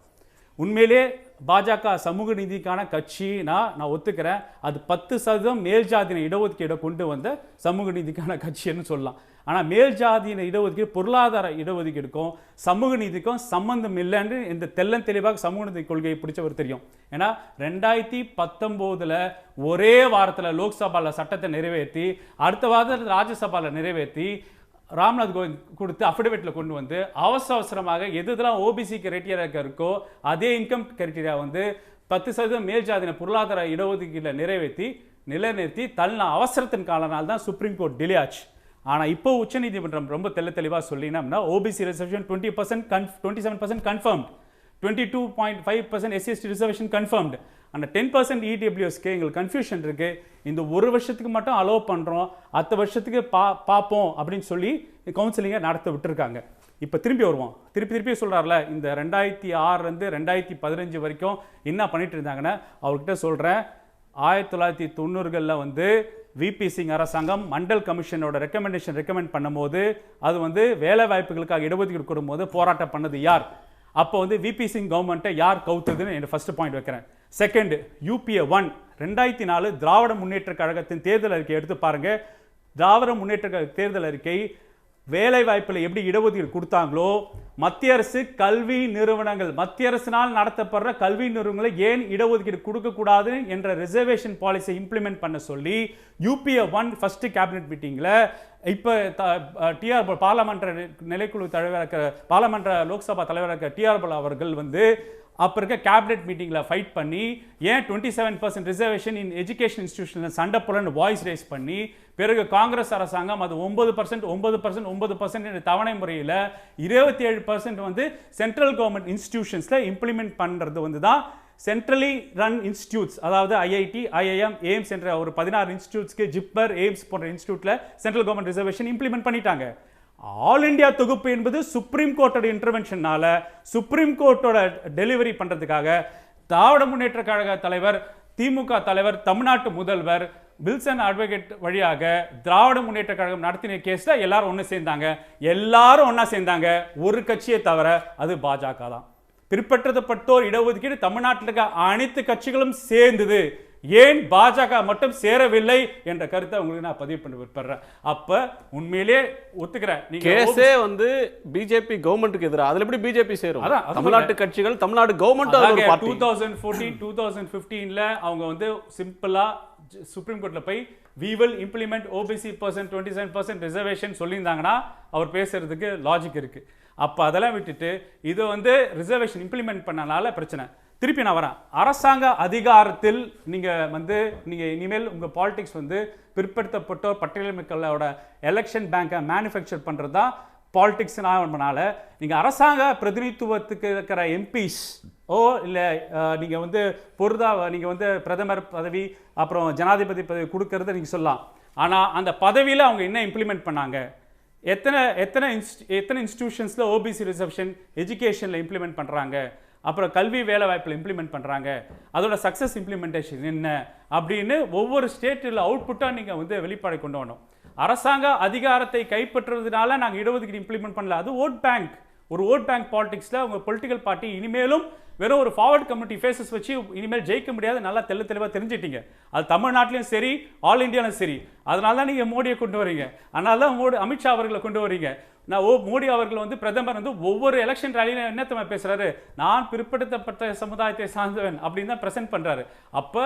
உண்மையிலே பாஜக சமூக நீதிக்கான கட்சினா நான் ஒத்துக்கிறேன். அது 10% மேல் ஜாதியின இடஒதுக்கீடை கொண்டு வந்த சமூக நீதிக்கான கட்சின்னு சொல்லலாம். ஆனால் மேல் ஜாதியின இடஒதுக்கீடு பொருளாதார இடஒதுக்கீடுக்கும் சமூக நீதிக்கும் சம்பந்தம் இல்லைன்னு இந்த தெளிவாக சமூக நீதி கொள்கையை பிடிச்சவர் தெரியும். ஏன்னா 2019 ஒரே வாரத்தில் லோக்சபாவில் சட்டத்தை நிறைவேற்றி அடுத்த வாரத்தில் ராஜ்யசபாவில் நிறைவேற்றி ராம்நாத் கோவிந்த் கொடுத்து அஃபிடவிட்டில் கொண்டு வந்து அவசரமாக எதுலாம் ஓபிசி கிரைட்டீரியா இருக்கோ அதே இன்கம் கிரைட்டீரியா வந்து 10% மேல் ஜாதியின பொருளாதார இடஒதுக்கீட்டில் நிலைநிறுத்தி தள்ள அவசரத்தின் காலனால் தான் சுப்ரீம் கோர்ட் டிலே ஆச்சு. ஆனால் இப்போ உச்சநீதிமன்றம் ரொம்ப தெளிவாக சொல்லினா OBC reservation 27% confirmed, 22.5% SC/ST reservation confirmed. அந்த 10% இடபிள்யூஎஸ்க்கு எங்களுக்கு கன்ஃபியூஷன் இருக்கு. இந்த ஒரு வருஷத்துக்கு மட்டும் அலோவ் பண்ணுறோம், அடுத்த வருஷத்துக்கு பார்ப்போம் அப்படின்னு சொல்லி கவுன்சிலிங்கை நடத்த விட்டுருக்காங்க. இப்போ திருப்பி வருவோம். திருப்பி சொல்கிறார்ல, இந்த 2006 2015 வரைக்கும் என்ன பண்ணிட்டு இருந்தாங்கன்னா அவர்கிட்ட சொல்கிறேன். 1990களில் வந்து விபி சிங் அரசாங்கம் மண்டல் கமிஷனோட ரெக்கமெண்ட் பண்ணும்போது அது வந்து வேலை வாய்ப்புகளுக்காக இடஒதுக்கீடு கொடுக்கும்போது போராட்டம் பண்ணது யார்? அப்போ வந்து விபி சிங் கவர்மெண்ட்டை யார் கவுத்துதுன்னு என் ஃபர்ஸ்ட் பாயிண்ட் வைக்கிறேன். செகண்ட், UPA 1 2004 திராவிட முன்னேற்ற கழகத்தின் தேர்தல் அறிக்கை எடுத்து பாருங்க. திராவிட முன்னேற்ற கழக தேர்தல் அறிக்கை வேலை வாய்ப்பில் எப்படி இடஒதுக்கீடு கொடுத்தாங்களோ மத்திய அரசு கல்வி நிறுவனங்கள், மத்திய அரசினால் நடத்தப்படுற கல்வி நிறுவனங்களை ஏன் இடஒதுக்கீடு கொடுக்கக்கூடாது என்ற ரிசர்வேஷன் பாலிசி இம்ப்ளிமெண்ட் பண்ண சொல்லி UPA 1 ஃபர்ஸ்ட் கேபினெட் மீட்டிங்கில் இப்போ டிஆர் பார்லமெண்ட் நிலைக்குழு தலைவராக பார்லமெண்ட் லோக்சபா தலைவராக டிஆர் பாலு அவர்கள் வந்து அப்போ இருக்க கேபினெட் மீட்டிங்கில் ஃபைட் பண்ணி ஏன் 27% ரிசர்வேஷன் இன் எஜுகேஷன் இன்ஸ்டிடியூஷனில் சண்டை போலன்னு வாய்ஸ் ரேஸ் பண்ணி பிறகு காங்கிரஸ் அரசாங்கம் அது 9% என்ற தவணை முறையில் 27% வந்து சென்ட்ரல் கவர்மெண்ட் இன்ஸ்டிடியூஷன்ஸில் இம்ப்ளிமெண்ட் பண்ணுறது வந்து தான் சென்ட்ரலி ரன் இன்ஸ்டிடியூட்ஸ், அதாவது IIT, IIM, எய்ம்ஸ் என்ற ஒரு 16 இன்ஸ்டிடியூட்ஸ்க்கு ஜிப்பர், எய்ம்ஸ் போன்ற இன்ஸ்டிடியூட்டில் சென்ட்ரல் கவர்மெண்ட் ரிசர்வேஷன் இம்ப்ளிமெண்ட் பண்ணிட்டாங்க. ஆல் இண்டியா தொகுப்பு என்பது சுப்ரீம் கோர்ட்டோட இன்டர்வென்ஷனால சுப்ரீம் கோர்ட்டோட டெலிவரி பண்றதுக்காக திராவிட முன்னேற்ற கழக தலைவர், திமுக தலைவர், தமிழ்நாட்டு முதல்வர் வில்சன் அட்வொகேட் வழியாக திராவிட முன்னேற்ற கழகம் நடத்தின கேஸ்ல எல்லாரும் ஒன்னா சேர்ந்தாங்க. ஒரு கட்சியை தவிர அது பாஜக தான். பிற்படுத்தப்பட்டோர் இடஒதுக்கீடு தமிழ்நாட்டில் இருக்க அனைத்து கட்சிகளும் சேர்ந்தது, ஏன் பாஜக மட்டும் சேரவில்லை என்ற கருத்தை உங்களுக்கு நான் பதிவு பண்ணி விரும்புறேன். அப்ப உண்மையிலே ஒத்துக்கிறேன், கேஸே வந்து பிஜேபி கவர்மெண்ட்டுக்கு எதிராக, அதுல எப்படி பிஜேபி சேரும்? தமிழ்நாட்டு கட்சிகள், தமிழ்நாடு கவர்மெண்ட் 2014 2015ல அவங்க வந்து சிம்பிளா சுப்ரீம் கோர்ட்ல போய் we will implement OBC 27% reservation சொல்லியிருந்தாங்கன்னா அவர் பேசுறதுக்கு லாஜிக் இருக்கு. அப்ப அதெல்லாம் விட்டுட்டு இது வந்து ரிசர்வேஷன் இம்ப்ளிமெண்ட் பண்ணனால பிரச்சனை. திருப்பி நான் வரேன். அரசாங்க அதிகாரத்தில் நீங்க இனிமேல் உங்க பாலிடிக்ஸ் வந்து பிற்படுத்தப்பட்டோர் பட்டியலமைக்கப்பட்ட எலெக்ஷன் பேங்கை மேனுஃபேக்சர் பண்றது தான் பாலிடிக்ஸ்னால நீங்க அரசாங்க பிரதிநிதித்துவத்துக்கு இருக்கிற எம்பிஸ் இல்லை நீங்கள் வந்து நீங்கள் வந்து பிரதமர் பதவி அப்புறம் ஜனாதிபதி பதவி கொடுக்கறத நீங்கள் சொல்லலாம். ஆனால் அந்த பதவியில் அவங்க என்ன இம்ப்ளிமெண்ட் பண்ணாங்க, எத்தனை இன்ஸ்டிடியூஷன்ஸில் ஓபிசி ரிசர்வேஷன் எஜுகேஷனில் இம்ப்ளிமெண்ட் பண்ணுறாங்க, அப்புறம் கல்வி வேலை வாய்ப்பில் இம்ப்ளிமெண்ட் பண்ணுறாங்க, அதோட சக்ஸஸ் இம்ப்ளிமெண்டேஷன் என்ன அப்படின்னு ஒவ்வொரு ஸ்டேட்டில் அவுட்புட்டாக நீங்கள் வந்து வெளிப்பாடு கொண்டு வரணும். அரசாங்க அதிகாரத்தை கைப்பற்றுவதனால நாங்கள் இடஒதுக்கீடு இம்ப்ளிமெண்ட் பண்ணல, அது ஓட் பேங்க். ஒரு ஓட் பேங்க் பாலிடிக்ஸில் உங்கள் பொலிட்டிக்கல் பார்ட்டி இனிமேலும் வெறும் ஒரு ஃபார்வர்ட் கம்யூனிட்டி ஃபேஸஸ் வச்சு இனிமேல் ஜெயிக்க முடியாது, நல்லா தெளிவாக தெரிஞ்சிட்டீங்க. அது தமிழ்நாட்டிலையும் சரி, ஆல் இண்டியாலும் சரி. அதனால தான் நீங்கள் மோடியை கொண்டு வரீங்க, அதனால தான் அமித்ஷா அவர்களை கொண்டு வரீங்க. மோடி அவர்கள் வந்து பிரதமர் வந்து ஒவ்வொரு எலெக்ஷன் ரேலியில என்ன பேசுறாரு, நான் பிற்படுத்தப்பட்ட சமுதாயத்தை சார்ந்தவன் அப்படின்னு தான் பிரசன்ட் பண்றாரு. அப்ப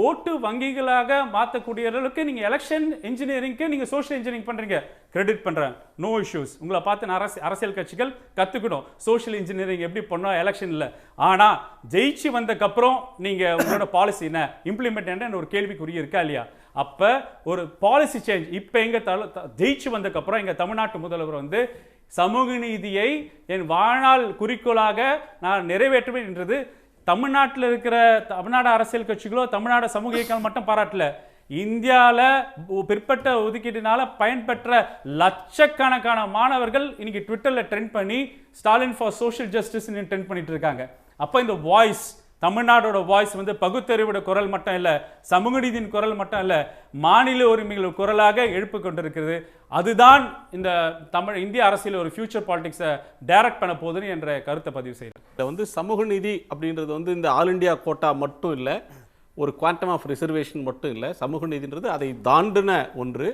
ஓட்டு வங்கிகளாக மாற்றக்கூடியவர்களுக்கு நீங்க எலெக்ஷன் இன்ஜினியரிங்க்கு நீங்க சோஷியல் இன்ஜினியரிங் பண்றீங்க, கிரெடிட் பண்றேன், நோ இஷ்யூஸ். உங்களை பார்த்து அரசியல் கட்சிகள் கத்துக்கணும் சோஷியல் இன்ஜினியரிங் எப்படி பண்ணோம் எலெக்ஷன்ல. ஆனா ஜெயிச்சு வந்ததுக்கு அப்புறம் நீங்க உங்களோட பாலிசி என்ன இம்ப்ளிமெண்ட் என்ன ஒரு கேள்விக்குரிய இருக்கா இல்லையா? அப்ப ஒரு பாலிசி சேஞ்ச். இப்ப எங்க ஜெயிச்சு வந்ததுக்கு அப்புறம் எங்க தமிழ்நாட்டு முதல்வர் வந்து சமூக நீதியை என் வாழ்நாள் குறிக்கோளாக நான் நிறைவேற்றுவேன் என்றது தமிழ்நாட்டில் இருக்கிற தமிழ்நாடு அரசியல் கட்சிகளோ தமிழ்நாடு சமூக இயக்கம் மட்டும் பாராட்டல, இந்தியாவில் பிற்பட்ட ஒதுக்கீட்டினால பயன்பெற்ற லட்சக்கணக்கான மாணவர்கள் இன்னைக்கு ட்விட்டர்ல ட்ரெண்ட் பண்ணி Stalin for social justice trend பண்ணிட்டு இருக்காங்க. அப்ப இந்த வாய்ஸ் தமிழ்நாடோட வாய்ஸ் வந்து பகுத்தறிவோட குரல் மட்டும் இல்லை, சமூக நீதியின் குரல் மட்டும் இல்லை, மாநில உரிமைகள் குரலாக எழுப்பு கொண்டிருக்கிறது. அதுதான் இந்த இந்திய அரசியல் ஒரு ஃபியூச்சர் பாலிடிக்ஸை டைரக்ட் பண்ண போகுதுன்னு என்ற கருத்தை பதிவு செய்யறேன். இதில் வந்து சமூக நீதி அப்படின்றது வந்து இந்த ஆல் இண்டியா கோட்டா மட்டும் இல்லை, ஒரு குவாண்டம் ஆஃப் ரிசர்வேஷன் மட்டும் இல்லை. சமூக நீதின்றது அதை தாண்டின ஒன்று.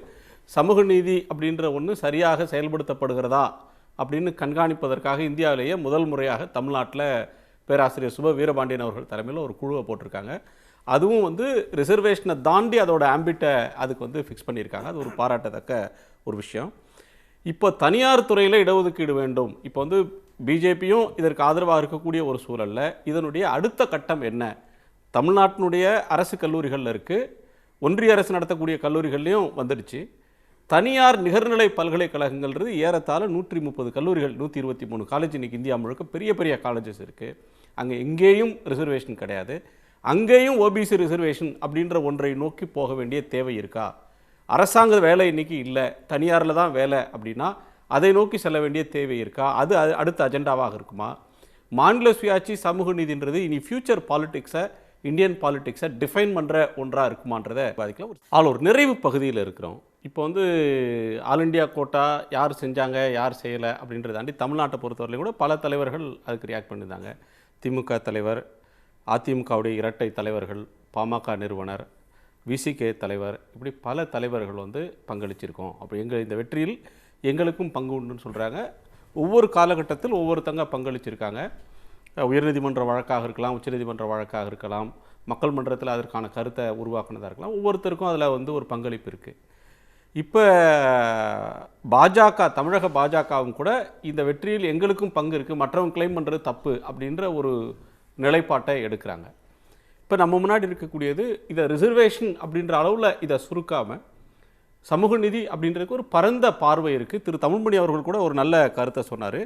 சமூக நீதி அப்படின்ற ஒன்று சரியாக செயல்படுத்தப்படுகிறதா அப்படின்னு கண்காணிப்பதற்காக இந்தியாவிலேயே முதல் முறையாக தமிழ்நாட்டில் பேராசிரியர் சுப வீரபாண்டியன் அவர்கள் தலைமையில் ஒரு குழுவை போட்டிருக்காங்க. அதுவும் வந்து ரிசர்வேஷனை தாண்டி அதோட ஆம்பிட்டை அதுக்கு வந்து ஃபிக்ஸ் பண்ணியிருக்காங்க. அது ஒரு பாராட்டத்தக்க ஒரு விஷயம். இப்போ தனியார் துறையில் இடஒதுக்கீடு வேண்டும். இப்போ வந்து பிஜேபியும் இதற்கு ஆதரவாக இருக்கக்கூடிய ஒரு சூழலில் இதனுடைய அடுத்த கட்டம் என்ன? தமிழ்நாட்டினுடைய அரசு கல்லூரிகளில் இருக்குது, ஒன்றிய அரசு நடத்தக்கூடிய கல்லூரிகள்லையும் வந்துடுச்சு. தனியார் நிகர்நிலை பல்கலைக்கழகங்கள்ன்றது ஏறத்தாழ 130 கல்லூரிகள், 123 காலேஜ் இன்றைக்கி இந்தியா முழுக்க பெரிய பெரிய காலேஜஸ் இருக்குது. அங்கே எங்கேயும் ரிசர்வேஷன் கிடையாது. அங்கேயும் ஓபிசி ரிசர்வேஷன் அப்படின்ற ஒன்றை நோக்கி போக வேண்டிய தேவை இருக்கா? அரசாங்க வேலை இன்றைக்கி இல்லை, தனியாரில் தான் வேலை அப்படின்னா அதை நோக்கி செல்ல வேண்டிய தேவை இருக்கா? அது அடுத்த அஜெண்டாவாக இருக்குமா? மாநில சுயாட்சி சமூக நீதின்றது இனி ஃபியூச்சர் பாலிடிக்ஸை, இந்தியன் பாலிடிக்ஸை டிஃபைன் பண்ணுற ஒன்றாக இருக்குமான்றதை பாதிக்கலாம். ஒரு நிறைவு பகுதியில் இருக்கிறோம். இப்போ வந்து ஆல் இண்டியா கோட்டா யார் செஞ்சாங்க யார் செய்யலை அப்படின்றத தாண்டி தமிழ்நாட்டை பொறுத்தவரையிலும் கூட பல தலைவர்கள் அதுக்கு ரியாக்ட் பண்ணியிருந்தாங்க. திமுக தலைவர், அதிமுகவுடைய இரட்டை தலைவர்கள், பாமக நிறுவனர், விசிகே தலைவர், இப்படி பல தலைவர்கள் வந்து பங்களிச்சிருக்கோம். அப்போ இந்த வெற்றியில் எங்களுக்கும் பங்கு உண்டுன்னு சொல்கிறாங்க. ஒவ்வொரு காலகட்டத்தில் ஒவ்வொருத்தங்க பங்களிச்சிருக்காங்க. உயர்நீதிமன்ற வழக்காக இருக்கலாம், உச்சநீதிமன்ற வழக்காக இருக்கலாம், மக்கள் மன்றத்தில் அதற்கான கருத்தை உருவாக்குனதாக இருக்கலாம். ஒவ்வொருத்தருக்கும் அதில் வந்து ஒரு பங்களிப்பு இருக்குது. இப்போ பாஜக, தமிழக பாஜகவும் கூட இந்த வெற்றியில் எங்களுக்கும் பங்கு இருக்குது, மற்றவங்க கிளைம் பண்ணுறது தப்பு அப்படின்ற ஒரு நிலைப்பாட்டை எடுக்கிறாங்க. இப்போ நம்ம முன்னாடி இருக்கக்கூடியது இதை ரிசர்வேஷன் அப்படின்ற அளவில் இதை சுருக்காமல் சமூக நீதி அப்படின்றதுக்கு ஒரு பரந்த பார்வை இருக்குது. திரு தமிழ்மணி அவர்கள் கூட ஒரு நல்ல கருத்தை சொன்னார்.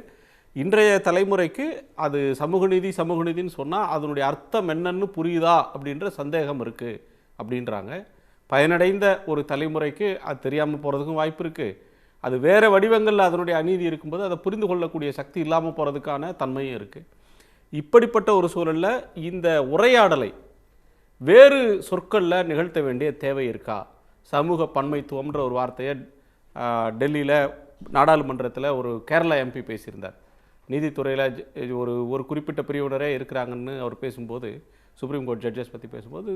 இன்றைய தலைமுறைக்கு அது சமூக நீதின்னு சொன்னால் அதனுடைய அர்த்தம் என்னன்னு புரியுதா அப்படின்ற சந்தேகம் இருக்குது அப்படின்றாங்க. பயனடைந்த ஒரு தலைமுறைக்கு அது தெரியாமல் போகிறதுக்கும் வாய்ப்பு இருக்குது. அது வேறு வடிவங்களில் அதனுடைய அநீதி இருக்கும்போது அதை புரிந்து கொள்ளக்கூடிய சக்தி இல்லாமல் போகிறதுக்கான தன்மையும் இருக்குது. இப்படிப்பட்ட ஒரு சூழலில் இந்த உரையாடலை வேறு சொற்களில் நிகழ்த்த வேண்டிய தேவை இருக்கா? சமூக பன்மைத்துவம்ன்ற ஒரு வார்த்தையை டெல்லியில் நாடாளுமன்றத்தில் ஒரு கேரளா எம்பி பேசியிருந்தார். நீதித்துறையில் ஒரு குறிப்பிட்ட பிரிவினரே இருக்கிறாங்கன்னு அவர் பேசும்போது, சுப்ரீம் கோர்ட் ஜட்ஜஸ் பற்றி பேசும்போது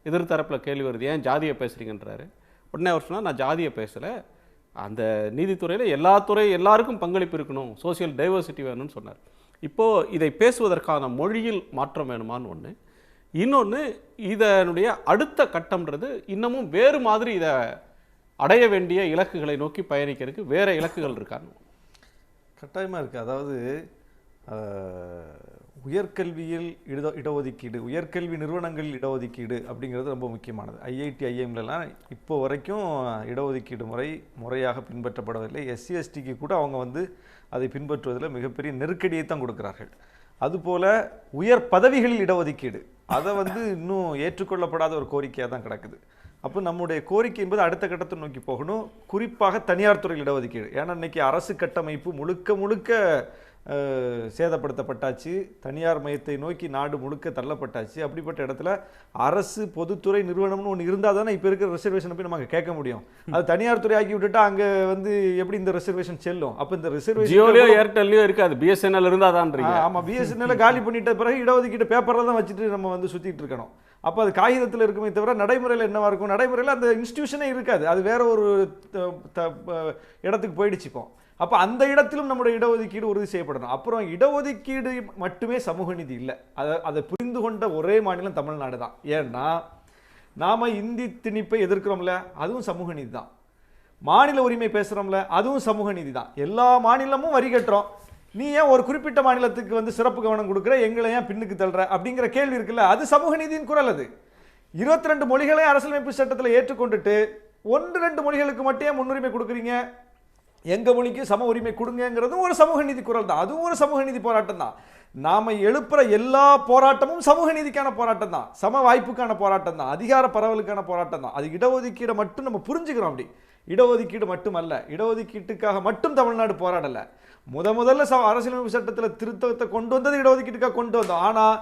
எதிர்த்தரப்பில் கேள்வி வருது, ஏன் ஜாதியை பேசுகிறீங்கன்றாரு. உடனே அவர் சொன்னால், நான் ஜாதியை பேசலை, அந்த நீதித்துறையில் எல்லாருக்கும் பங்களிப்பு இருக்கணும், சோசியல் டைவர்சிட்டி வேணும்னு சொன்னார். இப்போது இதை பேசுவதற்கான மொழியில் மாற்றம் வேணுமான்னு ஒன்று. இன்னொன்று, இதனுடைய அடுத்த கட்டம்ன்றது இன்னமும் வேறு மாதிரி இதை அடைய வேண்டிய இலக்குகளை நோக்கி பயணிக்கிறதுக்கு வேறு இலக்குகள் இருக்கான்னு கட்டாயமாக இருக்குது. அதாவது உயர்கல்வியில் இடஒதுக்கீடு, உயர்கல்வி நிறுவனங்களில் இடஒதுக்கீடு அப்படிங்கிறது ரொம்ப முக்கியமானது. ஐஐடி ஐஎம்லலாம் இப்போ வரைக்கும் இடஒதுக்கீடு முறையாக பின்பற்றப்படவில்லை. எஸ்சி எஸ்டிக்கு கூட அவங்க வந்து அதை பின்பற்றுவதில் மிகப்பெரிய நெருக்கடியை தான் கொடுக்கிறார்கள். அதுபோல் உயர் பதவிகளில் இடஒதுக்கீடு, அதை வந்து இன்னும் ஏற்றுக்கொள்ளப்படாத ஒரு கோரிக்கையாக தான் கிடக்குது. அப்போ நம்முடைய கோரிக்கை என்பது அடுத்த கட்டத்தை நோக்கி போகணும். குறிப்பாக தனியார் துறையில் இடஒதுக்கீடு. ஏன்னா இன்றைக்கி அரசு கட்டமைப்பு முழுக்க சேதப்படுத்தப்பட்டாச்சு, தனியார் மையத்தை நோக்கி நாடு முழுக்க தள்ளப்பட்டாச்சு. அப்படிப்பட்ட இடத்துல அரசு பொதுத்துறை நிறுவனம்னு ஒன்று இருந்தால் தானே இப்போ இருக்கிற ரிசர்வேஷனை போய் நம்ம கேட்க முடியும். அது தனியார் துறை ஆக்கி விட்டுட்டா அங்கே வந்து எப்படி இந்த ரிசர்வேஷன் செல்லும்? அப்போ இந்த ரிசர்வேஷன் ஏர்டெல்லையும் இருக்காது, பிஎஸ்என்எல் இருந்தால் தான். ஆமாம், பிஎஸ்என்எல் காலி பண்ணிட்ட பிறகு இடஒதுக்கீடு பேப்பரில் தான் வச்சுட்டு நம்ம வந்து சுற்றிட்டு இருக்கணும். அப்போ அது காகிதத்தில் இருக்குமே தவிர நடைமுறையில் என்னவா இருக்கும்? நடைமுறையில் அந்த இன்ஸ்டிடியூஷனே இருக்காது, அது வேற ஒரு இடத்துக்கு போயிடுச்சுப்போம். அப்போ அந்த இடத்திலும் நம்முடைய இடஒதுக்கீடு உறுதி செய்யப்படணும். அப்புறம் இடஒதுக்கீடு மட்டுமே சமூக நீதி இல்லை, அதை புரிந்து கொண்ட ஒரே மாநிலம் தமிழ்நாடு தான். ஏன்னா நாம் இந்தி திணிப்பை எதிர்க்கிறோம்ல, அதுவும் சமூக நீதி தான். மாநில உரிமை பேசுகிறோம்ல, அதுவும் சமூக நீதி தான். எல்லா மாநிலமும் வரி கட்டுறோம், நீ ஏன் ஒரு குறிப்பிட்ட மாநிலத்துக்கு வந்து சிறப்பு கவனம் கொடுக்குற, எங்களை ஏன் பின்னுக்கு தள்ளுற அப்படிங்கிற கேள்வி இருக்குல்ல, அது சமூக நீதியின் குரல். அது 22 மொழிகளை அரசியலமைப்பு சட்டத்தில் ஏற்றுக்கொண்டுட்டு 1-2 மொழிகளுக்கு மட்டும் முன்னுரிமை கொடுக்குறீங்க, எங்க மொழிக்கு சம உரிமை கொடுங்கிறதும் ஒரு சமூக நீதி குரல் தான். அதுவும் ஒரு சமூக நீதி போராட்டம் தான். நாம எழுப்புற எல்லா போராட்டமும் சமூக நீதிக்கான போராட்டம் தான், சம வாய்ப்புக்கான போராட்டம் தான், அதிகார பரவலுக்கான போராட்டம் தான். அது இடஒதுக்கீடை மட்டும் நம்ம புரிஞ்சுக்கிறோம். அப்படி இடஒதுக்கீடு மட்டுமல்ல, இடஒதுக்கீட்டுக்காக மட்டும் தமிழ்நாடு போராடலை. முதல்ல அரசியலமைப்பு சட்டத்தில் திருத்தத்தை கொண்டு வந்தது இடஒதுக்கீட்டுக்காக கொண்டு வந்தோம். ஆனால்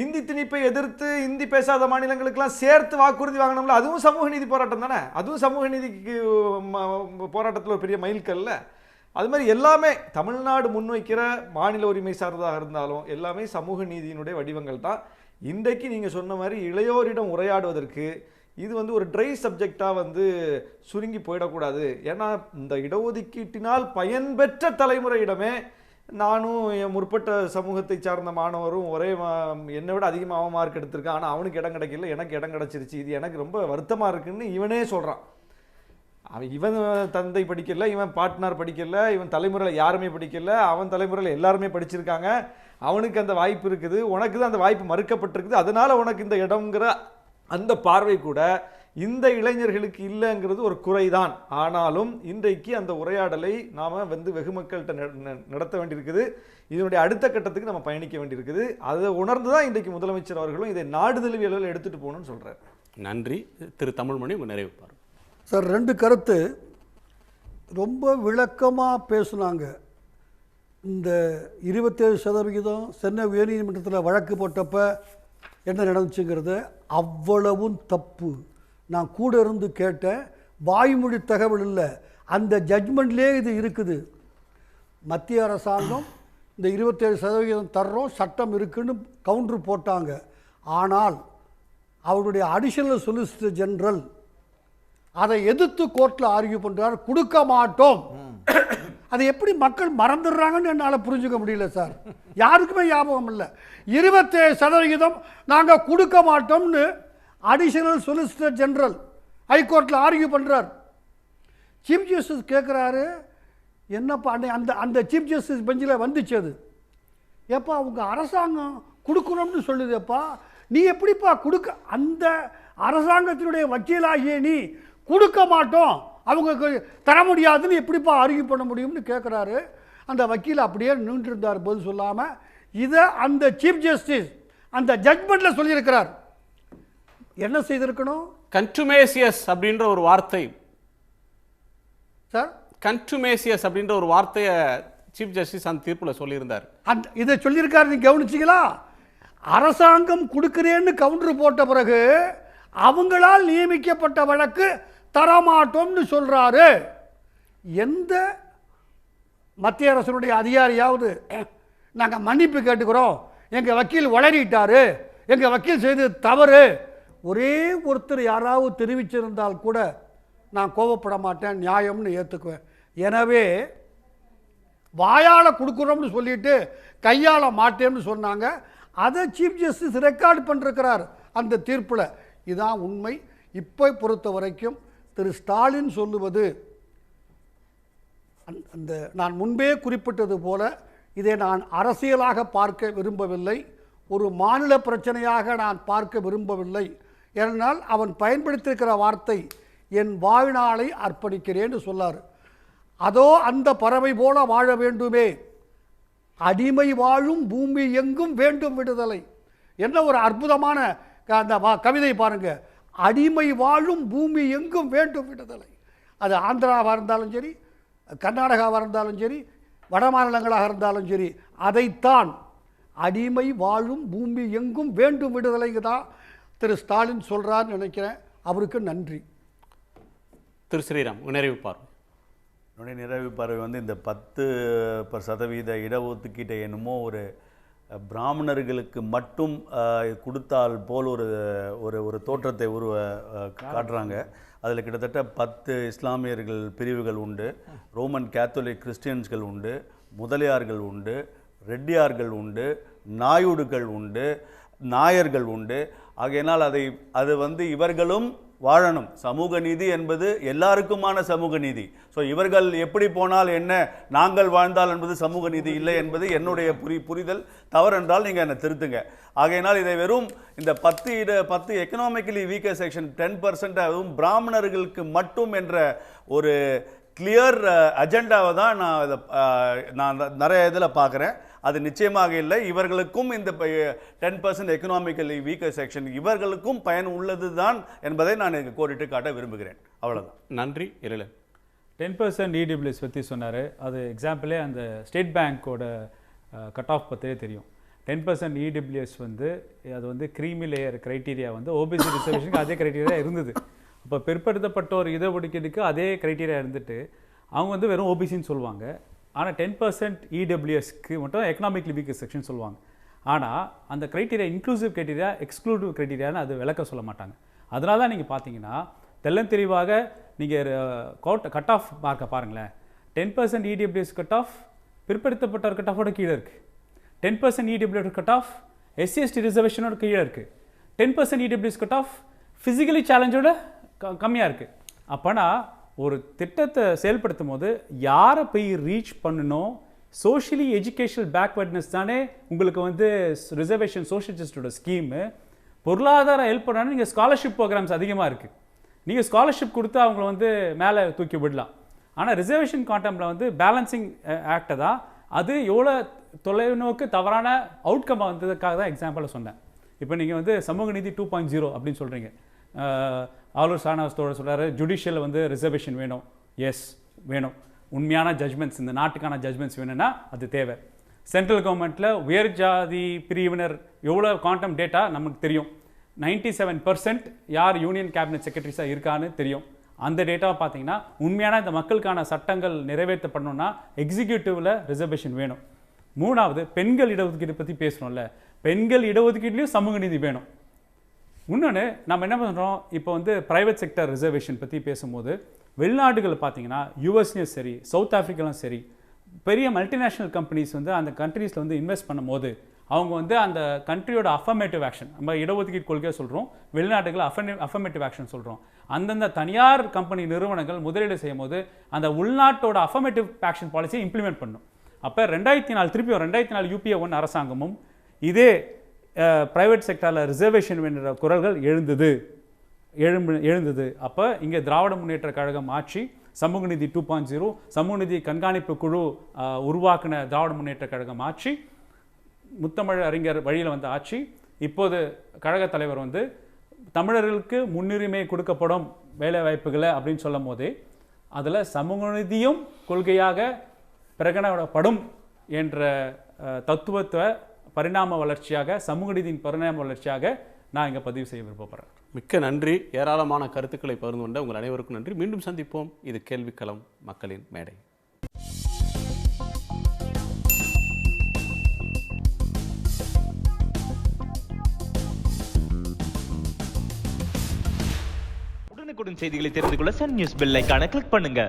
இந்தி திணிப்பை எதிர்த்து இந்தி பேசாத மாநிலங்களுக்கெல்லாம் சேர்த்து வாக்குறுதி வாங்கினோம்ல, அதுவும் சமூக நீதி போராட்டம் தானே, அதுவும் சமூக நீதிக்கு போராட்டத்தில் ஒரு பெரிய மைல்கல்ல. அது மாதிரி எல்லாமே தமிழ்நாடு முன்வைக்கிற மாநில உரிமை சார்ந்ததாக இருந்தாலும் எல்லாமே சமூக நீதியினுடைய வடிவங்கள் தான். இன்றைக்கு நீங்கள் சொன்ன மாதிரி இளையோரிடம் உரையாடுவதற்கு இது ஒரு ட்ரை சப்ஜெக்டாக சுருங்கி போயிடக்கூடாது. ஏன்னா இந்த இடஒதுக்கீட்டினால் பயன்பெற்ற தலைமுறையிடமே நானும் என் முற்பட்ட சமூகத்தை சார்ந்த மாணவரும் ஒரே என்னை விட அதிகமாக மார்க் எடுத்திருக்கான், ஆனால் அவனுக்கு இடம் கிடைக்கல, எனக்கு இடம் கிடைச்சிருச்சு, இது எனக்கு ரொம்ப வருத்தமாக இருக்குன்னு இவனே சொல்கிறான். இவன் தந்தை படிக்கல, இவன் பார்ட்னர் படிக்கல, இவன் தலைமுறையில் யாருமே படிக்கல, அவன் தலைமுறையில் எல்லாருமே படிச்சிருக்காங்க, அவனுக்கு அந்த வாய்ப்பு இருக்குது, உனக்கு தான் அந்த வாய்ப்பு மறுக்கப்பட்டிருக்குது, அதனால உனக்கு இந்த இடம்ங்கிற அந்த பார்வை கூட இந்த இளைஞர்களுக்கு இல்லைங்கிறது ஒரு குறைதான். ஆனாலும் இன்றைக்கு அந்த உரையாடலை நாம் வெகு மக்கள்கிட்ட நடத்த வேண்டியிருக்குது. இதனுடைய அடுத்த கட்டத்துக்கு நம்ம பயணிக்க வேண்டியிருக்குது. அதை உணர்ந்து தான் இன்றைக்கு முதலமைச்சர் அவர்களும் இதை நாடு தழுவிய அளவில் எடுத்துகிட்டு போகணும்னு சொல்கிறார். நன்றி. திரு தமிழ்மணி, உங்கள் நிறைவுப்பார். சார், 2 கருத்து ரொம்ப விளக்கமாக பேசுனாங்க. இந்த 27% சென்னை உயர்நீதிமன்றத்தில் வழக்கு போட்டப்ப என்ன நடந்துச்சுங்கிறது அவ்வளவும் தப்பு. நான் கூட இருந்து கேட்டேன், வாய்மொழி தகவல் இல்லை, அந்த ஜட்மெண்ட்லேயே இது இருக்குது. மத்திய அரசாங்கம் இந்த 27% தர்றோம், சட்டம் இருக்குன்னு கவுண்டர் போட்டாங்க. ஆனால் அவருடைய அடிஷனல் சொலிசிட்டர் ஜெனரல் அதை எதிர்த்து கோர்ட்டில் ஆர்கியூ பண்ணுறாரு, கொடுக்க மாட்டோம். அதை எப்படி மக்கள் மறந்துடுறாங்கன்னு என்னால் புரிஞ்சுக்க முடியல சார். யாருக்குமே ஞாபகம் இல்லை. 27% நாங்கள் கொடுக்க மாட்டோம்னு அடிஷனல் சொலிசிட்டர் ஜெனரல் ஹைகோர்ட்டில் ஆர்கியூ பண்ணுறார். சீஃப் ஜஸ்டிஸ் கேட்குறாரு, என்னப்பா அந்த அந்த சீஃப் ஜஸ்டிஸ் பெஞ்சில் வந்துச்சு அது, ஏப்பா அவங்க அரசாங்கம் கொடுக்கணும்னு சொல்லுதேப்பா, நீ எப்படிப்பா கொடுக்க, அந்த அரசாங்கத்தினுடைய வக்கீலாகிய நீ கொடுக்க மாட்டோம், அவங்க தர முடியாதுன்னு எப்படிப்பா ஆர்கியூ பண்ண முடியும்னு கேட்குறாரு. அந்த வக்கீல் அப்படியே நின்றுருந்தார் பதில் சொல்லாமல். இதை அந்த சீஃப் ஜஸ்டிஸ் அந்த ஜட்மெண்ட்டில் சொல்லியிருக்கிறார். என்ன செய்திருக்கணும்? கன்டுமேசியஸ் அப்படின்ற ஒரு வார்த்தை சார், கன்டுமேசியஸ் அப்படின்ற ஒரு வார்த்தையை சீஃப் ஜஸ்டிஸ் அந்த தீர்ப்பில் சொல்லியிருந்தார். இதை சொல்லியிருக்காரு, நீங்க கவனிச்சிங்களா? அரசாங்கம் கொடுக்கிறேன்னு கவுண்டர் போட்ட பிறகு அவங்களால் நியமிக்கப்பட்ட வழக்கு தரமாட்டோம்னு சொல்றாரு. எந்த மத்திய அரசுடைய அதிகாரியாவது நாங்கள் மன்னிப்பு கேட்டுக்கிறோம், எங்கள் வக்கீல் வளரிட்டாரு, எங்கள் வக்கீல் செய்தது தவறு, ஒரே ஒருத்தர் யாராவது தெரிவிச்சிருந்தால் கூட நான் கோபப்பட மாட்டேன், நியாயம்னு ஏற்றுக்குவேன். எனவே வாயால் கொடுக்குறோம்னு சொல்லிட்டு கையால் மாட்டேன்னு சொன்னாங்க. அதை சீஃப் ஜஸ்டிஸ் ரெக்கார்டு பண்ணிருக்கிறார் அந்த தீர்ப்பில். இதுதான் உண்மை. இப்போ பொறுத்த வரைக்கும் திரு ஸ்டாலின் சொல்லுவது, அந்த நான் முன்பே குறிப்பிட்டது போல இதை நான் அரசியலாக பார்க்க விரும்பவில்லை, ஒரு மாநில பிரச்சனையாக நான் பார்க்க விரும்பவில்லை. ஏனால் அவன் பயன்படுத்தியிருக்கிற வார்த்தை என் வாழ்நாளை அர்ப்பணிக்கிறேன்னு சொல்லார். அதோ அந்த பறவை போல வாழ வேண்டுமே, அடிமை வாழும் பூமி எங்கும் வேண்டும் விடுதலை. என்ன ஒரு அற்புதமான அந்த கவிதை பாருங்க. அடிமை வாழும் பூமி எங்கும் வேண்டும் விடுதலை. அது ஆந்திராவாக இருந்தாலும் சரி, கர்நாடகாவாக இருந்தாலும் சரி, வட மாநிலங்களாக இருந்தாலும் சரி, அதைத்தான் அடிமை வாழும் பூமி எங்கும் வேண்டும் விடுதலைங்க தான் திரு ஸ்டாலின் சொல்கிறான்னு நினைக்கிறேன். அவருக்கு நன்றி. திரு ஸ்ரீராம், நிறைவு பார்வை. என்னுடைய நிறைவு பார்வை இந்த 10% இடஒதுக்கீட்டை என்னமோ ஒரு பிராமணர்களுக்கு மட்டும் கொடுத்தால் போல் ஒரு தோற்றத்தை காட்டுறாங்க. அதில் கிட்டத்தட்ட 10 இஸ்லாமியர்கள் பிரிவுகள் உண்டு, ரோமன் கேத்தோலிக் கிறிஸ்டியன்ஸ்கள் உண்டு, முதலியார்கள் உண்டு, ரெட்டியார்கள் உண்டு, நாயுடுகள் உண்டு, நாயர்கள் உண்டு. ஆகையினால் அது இவர்களும் வாழணும். சமூக நீதி என்பது எல்லாருக்குமான சமூக நீதி. ஸோ இவர்கள் எப்படி போனால் என்ன, நாங்கள் வாழ்ந்தால் என்பது சமூக நீதி இல்லை என்பது என்னுடைய புரிதல். தவறென்றால் நீங்கள் என்னை திருத்துங்க. ஆகையினால் இதை வெறும் இந்த 10 எக்கனாமிக்கலி வீக்கர் செக்ஷன் 10% அதுவும் பிராமணர்களுக்கு மட்டும் என்ற ஒரு கிளியர் அஜெண்டாவை தான் நான் நிறைய இதில் பார்க்குறேன். அது நிச்சயமாக இல்லை. இவர்களுக்கும் இந்த 10% எக்கனாமிக்கலி வீக்கர் செக்ஷன் இவர்களுக்கும் பயன் உள்ளது தான் என்பதை நான் கோரிட்டு காட்ட விரும்புகிறேன். அவ்வளோதான். நன்றி. 10% இடபிள்யூஎஸ் பற்றி சொன்னார். அது எக்ஸாம்பிளே அந்த ஸ்டேட் பேங்க்கோட கட் ஆஃப் பற்றியே தெரியும். 10% இடபிள்யூஎஸ் வந்து அது வந்து க்ரீமி லேயர் க்ரைட்டீரியா வந்து ஓபிசி ரிசர்வேஷனுக்கு அதே க்ரைட்டீரியா இருந்தது. அப்போ பிற்படுத்தப்பட்டோர் இடஒதுக்கீடுக்கு அதே க்ரைட்டீரியா இருந்துட்டு அவங்க வந்து வெறும் ஓபிசின்னு சொல்லுவாங்க. ஆனால் 10% இடபிள்யூஎஸ்க்கு மட்டும் எக்கனாமிக்லி வீக் செக்ஷன் சொல்லுவாங்க. ஆனால் அந்த க்ரைட்டீரியா இன்க்ளூசிவ் க்ரைட்டீரியா எக்ஸ்க்ளூசிவ் க்ரைட்டீரியான்னு அது விளக்க சொல்ல மாட்டாங்க. அதனால தான் நீங்கள் பார்த்தீங்கன்னா தெள்ளந்தெளிவாக நீங்கள் கட் ஆஃப் மார்க்கை பாருங்களேன். 10% இடபிள்யூஎஸ் கட் ஆஃப் பிற்படுத்தப்பட்டவர் கட் ஆஃபோட கீழே இருக்குது. 10% இடபிள்யூஎஸ் கட் ஆஃப் எஸ்சி/எஸ்டி ரிசர்வேஷனோட கீழே இருக்குது. 10% இடபிள்யூஎஸ் கட் ஆஃப் ஃபிசிக்கலி சேலஞ்சோட கம்மியாக இருக்குது. அப்போனா ஒரு திட்டத்தை செயல்படுத்தும் போது யாரை போய் ரீச் பண்ணணும், சோஷியலி எஜுகேஷனல் பேக்வர்ட்னஸ் தானே உங்களுக்கு வந்து ரிசர்வேஷன் சோஷியல் ஜஸ்டிஸோட ஸ்கீமு. பொருளாதார ஹெல்ப் பண்ணாலும் நீங்கள் ஸ்காலர்ஷிப் ப்ரோக்ராம்ஸ் அதிகமாக இருக்குது. நீங்கள் ஸ்காலர்ஷிப் கொடுத்து அவங்கள வந்து மேலே தூக்கி விடலாம். ஆனால் ரிசர்வேஷன் கான்டெம்ப்டில் வந்து பேலன்சிங் ஆக்டை தான் அது எவ்வளோ தொலைநோக்கு தவறான அவுட்கம்மாக வந்ததுக்காக தான் எக்ஸாம்பிளாக சொன்னேன். இப்போ நீங்கள் வந்து சமூக நீதி 2.0 அப்படின்னு சொல்கிறீங்க. ஆலூர் சானவாஸ்தோட சொல்கிறாரு ஜுடிஷியலில் வந்து ரிசர்வேஷன் வேணும். எஸ் வேணும். உண்மையான ஜட்மெண்ட்ஸ் இந்த நாட்டுக்கான ஜட்மெண்ட்ஸ் வேணும்னா அது தேவை. சென்ட்ரல் கவர்மெண்ட்டில் உயர் ஜாதி பிரிவினர் எவ்வளோ குவாண்டம் டேட்டா நமக்கு தெரியும். 97% யார் யூனியன் கேபினட் செக்ரட்டரிஸாக இருக்கான்னு தெரியும். அந்த டேட்டாவை பார்த்தீங்கன்னா உண்மையான இந்த மக்களுக்கான சட்டங்கள் நிறைவேற்றப்படணும்னா எக்ஸிக்யூட்டிவில் ரிசர்வேஷன் வேணும். மூணாவது பெண்கள் இடஒதுக்கீடு பற்றி பேசுகிறோம்ல, பெண்கள் இடஒதுக்கீட்லேயும் சமூக நீதி வேணும். இன்னொன்று நம்ம என்ன பண்ணுறோம், இப்போ வந்து ப்ரைவேட் செக்டர் ரிசர்வேஷன் பற்றி பேசும்போது வெளிநாடுகள் பார்த்தீங்கன்னா யூஎஸ்லேயும் சரி சவுத் ஆஃப்ரிக்காலும் சரி பெரிய மல்டிநேஷ்னல் கம்பெனிஸ் வந்து அந்த கண்ட்ரீஸில் வந்து இன்வெஸ்ட் பண்ணும்போது அவங்க வந்து அந்த கண்ட்ரியோட அஃபர்மேட்டிவ் ஆக்ஷன், நம்ம இடஒதுக்கீடு கொள்கையை சொல்கிறோம், வெளிநாடுகள் அஃபர்மேட்டிவ் ஆக்ஷன் சொல்கிறோம். அந்தந்த தனியார் கம்பெனி நிறுவனங்கள் முதலீடு செய்யும் போது அந்த உள்நாட்டோட அஃபர்மேட்டிவ் ஆக்ஷன் பாலிசியை இம்ப்ளிமெண்ட் பண்ணும். அப்போ 2004 UPA 1 அரசாங்கமும் இதே ப்ரைவேட் செக்டரில் ரிசர்வேஷன் என்ற குரல்கள் எழுந்தது. அப்போ இங்கே திராவிட முன்னேற்ற கழகம் ஆட்சி, சமூக நீதி 2.0 சமூக நீதி கண்காணிப்பு குழு உருவாக்கின திராவிட முன்னேற்ற கழகம் ஆட்சி, முத்தமிழ் அறிஞர் வழியில் வந்த ஆட்சி. இப்போது கழக தலைவர் வந்து தமிழர்களுக்கு முன்னுரிமை கொடுக்கப்படும் வேலை வாய்ப்புகளை அப்படின்னு சொல்லும் போதே அதில் சமூக நீதியும் கொள்கையாக பிரகடனப்படும் என்ற தத்துவத்தை பரிணாம வளர்ச்சியாக சமூக நீதியின் பரிணாம வளர்ச்சியாக நான் இங்கே பதிவு செய்ய விருப்பப்படுறேன். மிக்க நன்றி. ஏராளமான கருத்துக்களை பகிர்ந்து கொண்ட உங்கள் அனைவருக்கும் நன்றி. மீண்டும் சந்திப்போம். இது கேள்விக்களம், மக்களின் மேடை. உடனுக்குடன் செய்திகளை தெரிந்து கொள்ள சன் நியூஸ் பெல் ஐகானை கிளிக் பண்ணுங்க.